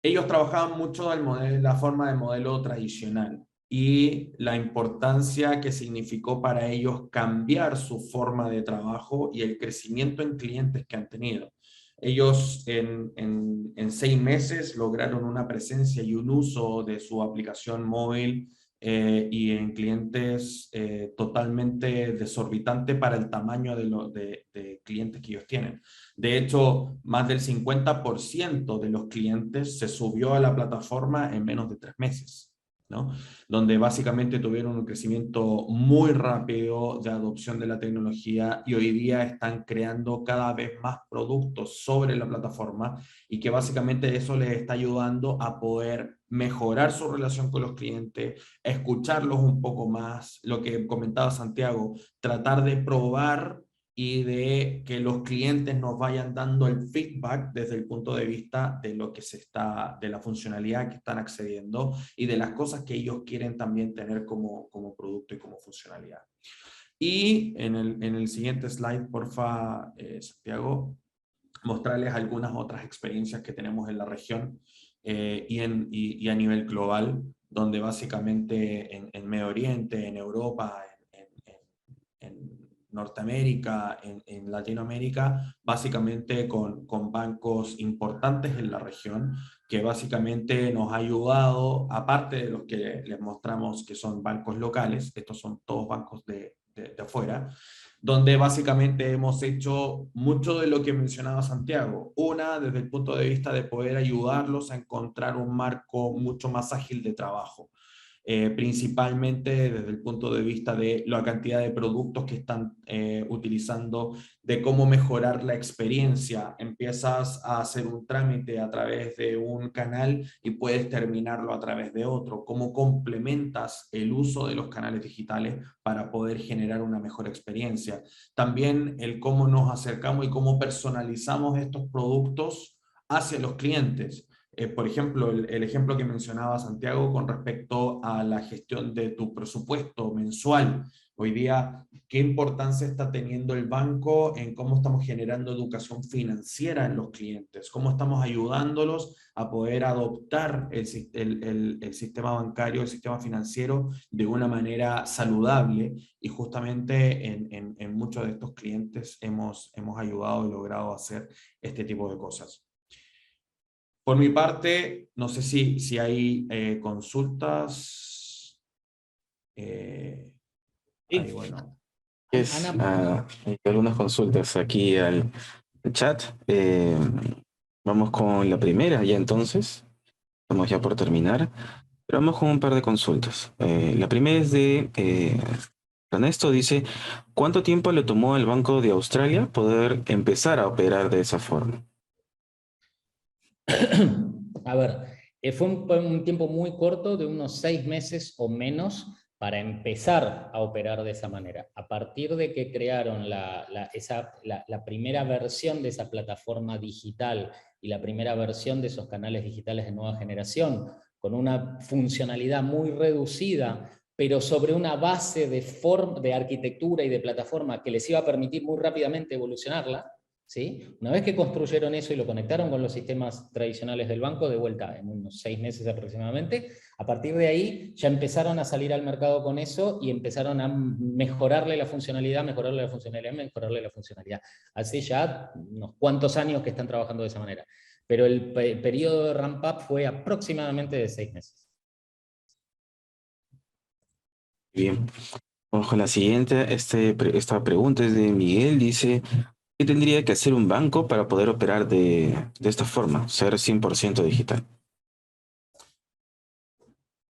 Ellos trabajaban mucho la forma de modelo tradicional y la importancia que significó para ellos cambiar su forma de trabajo y el crecimiento en clientes que han tenido. Ellos en 6 meses lograron una presencia y un uso de su aplicación móvil y en clientes totalmente desorbitante para el tamaño de clientes que ellos tienen. De hecho, más del 50% de los clientes se subió a la plataforma en menos de 3 meses, ¿no? Donde básicamente tuvieron un crecimiento muy rápido de adopción de la tecnología y hoy día están creando cada vez más productos sobre la plataforma y que básicamente eso les está ayudando a poder mejorar su relación con los clientes, escucharlos un poco más, lo que comentaba Santiago, tratar de probar y de que los clientes nos vayan dando el feedback desde el punto de vista de lo que de la funcionalidad que están accediendo y de las cosas que ellos quieren también tener como producto y como funcionalidad. Y en el siguiente slide, porfa, Santiago, mostrarles algunas otras experiencias que tenemos en la región y a nivel global, donde básicamente en Medio Oriente, en Europa, en Norteamérica, en Latinoamérica, básicamente con bancos importantes en la región, que básicamente nos ha ayudado, aparte de los que les mostramos que son bancos locales, estos son todos bancos de afuera, donde básicamente hemos hecho mucho de lo que mencionaba Santiago. Una, desde el punto de vista de poder ayudarlos a encontrar un marco mucho más ágil de trabajo. Principalmente desde el punto de vista de la cantidad de productos que están utilizando, de cómo mejorar la experiencia. Empiezas a hacer un trámite a través de un canal y puedes terminarlo a través de otro. Cómo complementas el uso de los canales digitales para poder generar una mejor experiencia. También el cómo nos acercamos y cómo personalizamos estos productos hacia los clientes. Por ejemplo, el ejemplo que mencionaba Santiago con respecto a la gestión de tu presupuesto mensual. Hoy día, ¿qué importancia está teniendo el banco en cómo estamos generando educación financiera en los clientes? ¿Cómo estamos ayudándolos a poder adoptar el sistema bancario, el sistema financiero de una manera saludable? Y justamente en muchos de estos clientes hemos ayudado y logrado hacer este tipo de cosas. Por mi parte, no sé si hay consultas. Ahí, bueno. Hay algunas consultas aquí al chat. Vamos con la primera ya entonces. Estamos ya por terminar. Pero vamos con un par de consultas. La primera es de Ernesto. Dice, ¿cuánto tiempo le tomó al Banco de Australia poder empezar a operar de esa forma? A ver, fue un tiempo muy corto, de unos 6 meses o menos, para empezar a operar de esa manera. A partir de que crearon la primera versión de esa plataforma digital y la primera versión de esos canales digitales de nueva generación, con una funcionalidad muy reducida, pero sobre una base de arquitectura y de plataforma que les iba a permitir muy rápidamente evolucionarla, ¿sí? Una vez que construyeron eso y lo conectaron con los sistemas tradicionales del banco, de vuelta en unos 6 meses aproximadamente, a partir de ahí ya empezaron a salir al mercado con eso y empezaron a mejorarle la funcionalidad, mejorarle la funcionalidad, mejorarle la funcionalidad. Hace ya unos cuantos años que están trabajando de esa manera. Pero el periodo de ramp-up fue aproximadamente de 6 meses. Bien. Vamos con la siguiente. Esta pregunta es de Miguel. Dice, ¿qué tendría que hacer un banco para poder operar de esta forma, ser 100% digital?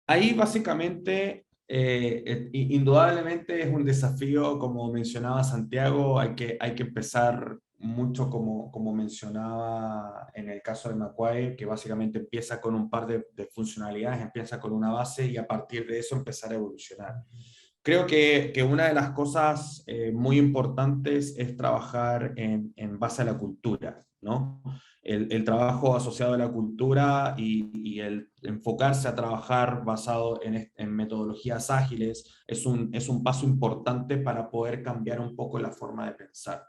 Ahí básicamente, indudablemente es un desafío, como mencionaba Santiago, hay que empezar mucho como mencionaba en el caso de Macquarie, que básicamente empieza con un par de funcionalidades, empieza con una base y a partir de eso empezar a evolucionar. Creo que una de las cosas muy importantes es trabajar en base a la cultura, ¿no? El trabajo asociado a la cultura y el enfocarse a trabajar basado en metodologías ágiles es un paso importante para poder cambiar un poco la forma de pensar.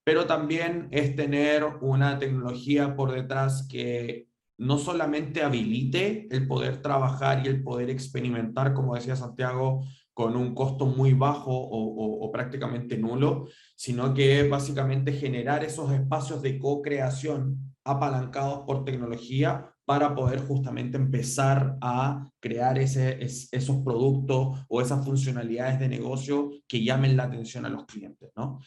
Pero también es tener una tecnología por detrás que no solamente habilite el poder trabajar y el poder experimentar, como decía Santiago, con un costo muy bajo o prácticamente nulo, sino que básicamente generar esos espacios de co-creación apalancados por tecnología para poder justamente empezar a crear esos productos o esas funcionalidades de negocio que llamen la atención a los clientes, ¿no?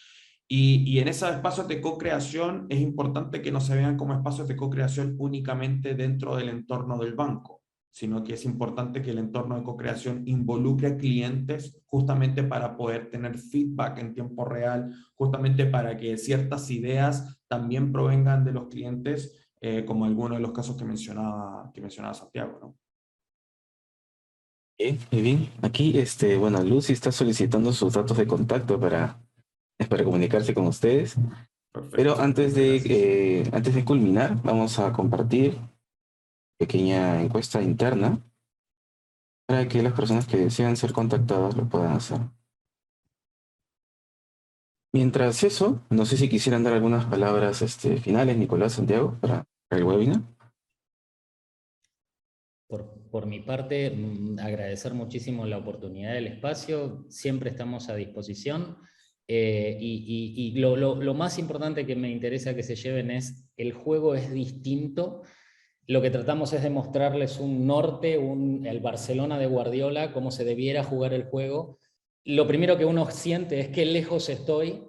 Y en esos espacios de co-creación es importante que no se vean como espacios de co-creación únicamente dentro del entorno del banco, sino que es importante que el entorno de co-creación involucre a clientes justamente para poder tener feedback en tiempo real, justamente para que ciertas ideas también provengan de los clientes, como algunos de los casos que mencionaba Santiago, ¿no? Muy bien. Aquí, bueno, Lucy está solicitando sus datos de contacto para comunicarse con ustedes. Perfecto. Pero antes Gracias. antes de culminar, vamos a compartir pequeña encuesta interna para que las personas que desean ser contactadas lo puedan hacer. Mientras eso, no sé si quisieran dar algunas palabras finales, Nicolás, Santiago, para el webinar. Por mi parte, agradecer muchísimo la oportunidad del espacio, siempre estamos a disposición, y lo más importante que me interesa que se lleven es, el juego es distinto, lo que tratamos es de mostrarles un norte, el Barcelona de Guardiola, cómo se debiera jugar el juego. Lo primero que uno siente es qué lejos estoy,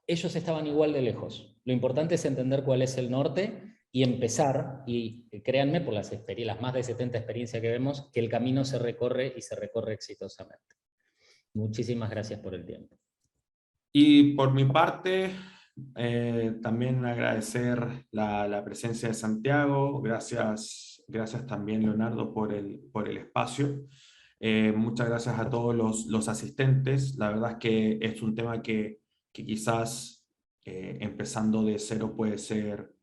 ellos estaban igual de lejos, lo importante es entender cuál es el norte, y empezar, y créanme por las más de 70 experiencias que vemos, que el camino se recorre y se recorre exitosamente. Muchísimas gracias por el tiempo. Y por mi parte, también agradecer la presencia de Santiago, gracias también Leonardo por el espacio. Muchas gracias a todos los asistentes, la verdad es que es un tema que quizás empezando de cero puede ser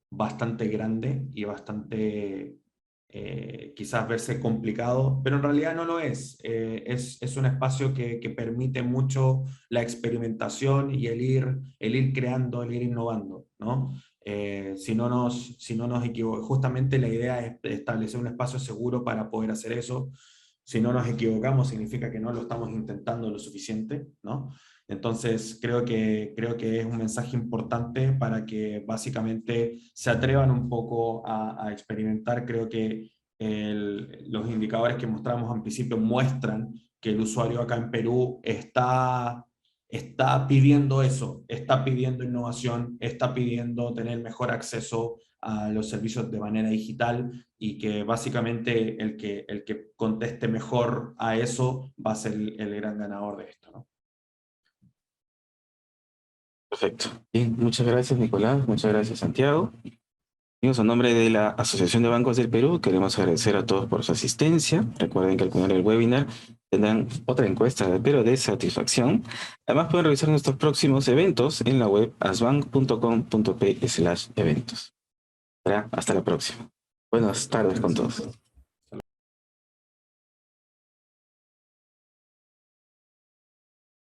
bastante grande y bastante quizás verse complicado, pero en realidad no lo es. Es un espacio que permite mucho la experimentación y el ir creando, el ir innovando, ¿no? Si no nos equivocamos, justamente la idea es establecer un espacio seguro para poder hacer eso. Si no nos equivocamos significa que no lo estamos intentando lo suficiente, ¿no? Entonces, creo que es un mensaje importante para que básicamente se atrevan un poco a experimentar. Creo que los indicadores que mostramos al principio muestran el usuario acá en Perú está pidiendo eso, está pidiendo innovación, está pidiendo tener mejor acceso a los servicios de manera digital, y que básicamente el que conteste mejor a eso va a ser el gran ganador de esto, ¿no? Perfecto. Bien, muchas gracias, Nicolás. Muchas gracias, Santiago. Amigos, en nombre de la Asociación de Bancos del Perú, queremos agradecer a todos por su asistencia. Recuerden que al final del webinar tendrán otra encuesta, pero de satisfacción. Además, pueden revisar nuestros próximos eventos en la web asbank.com.p/eventos. Hasta la próxima. Buenas tardes con todos.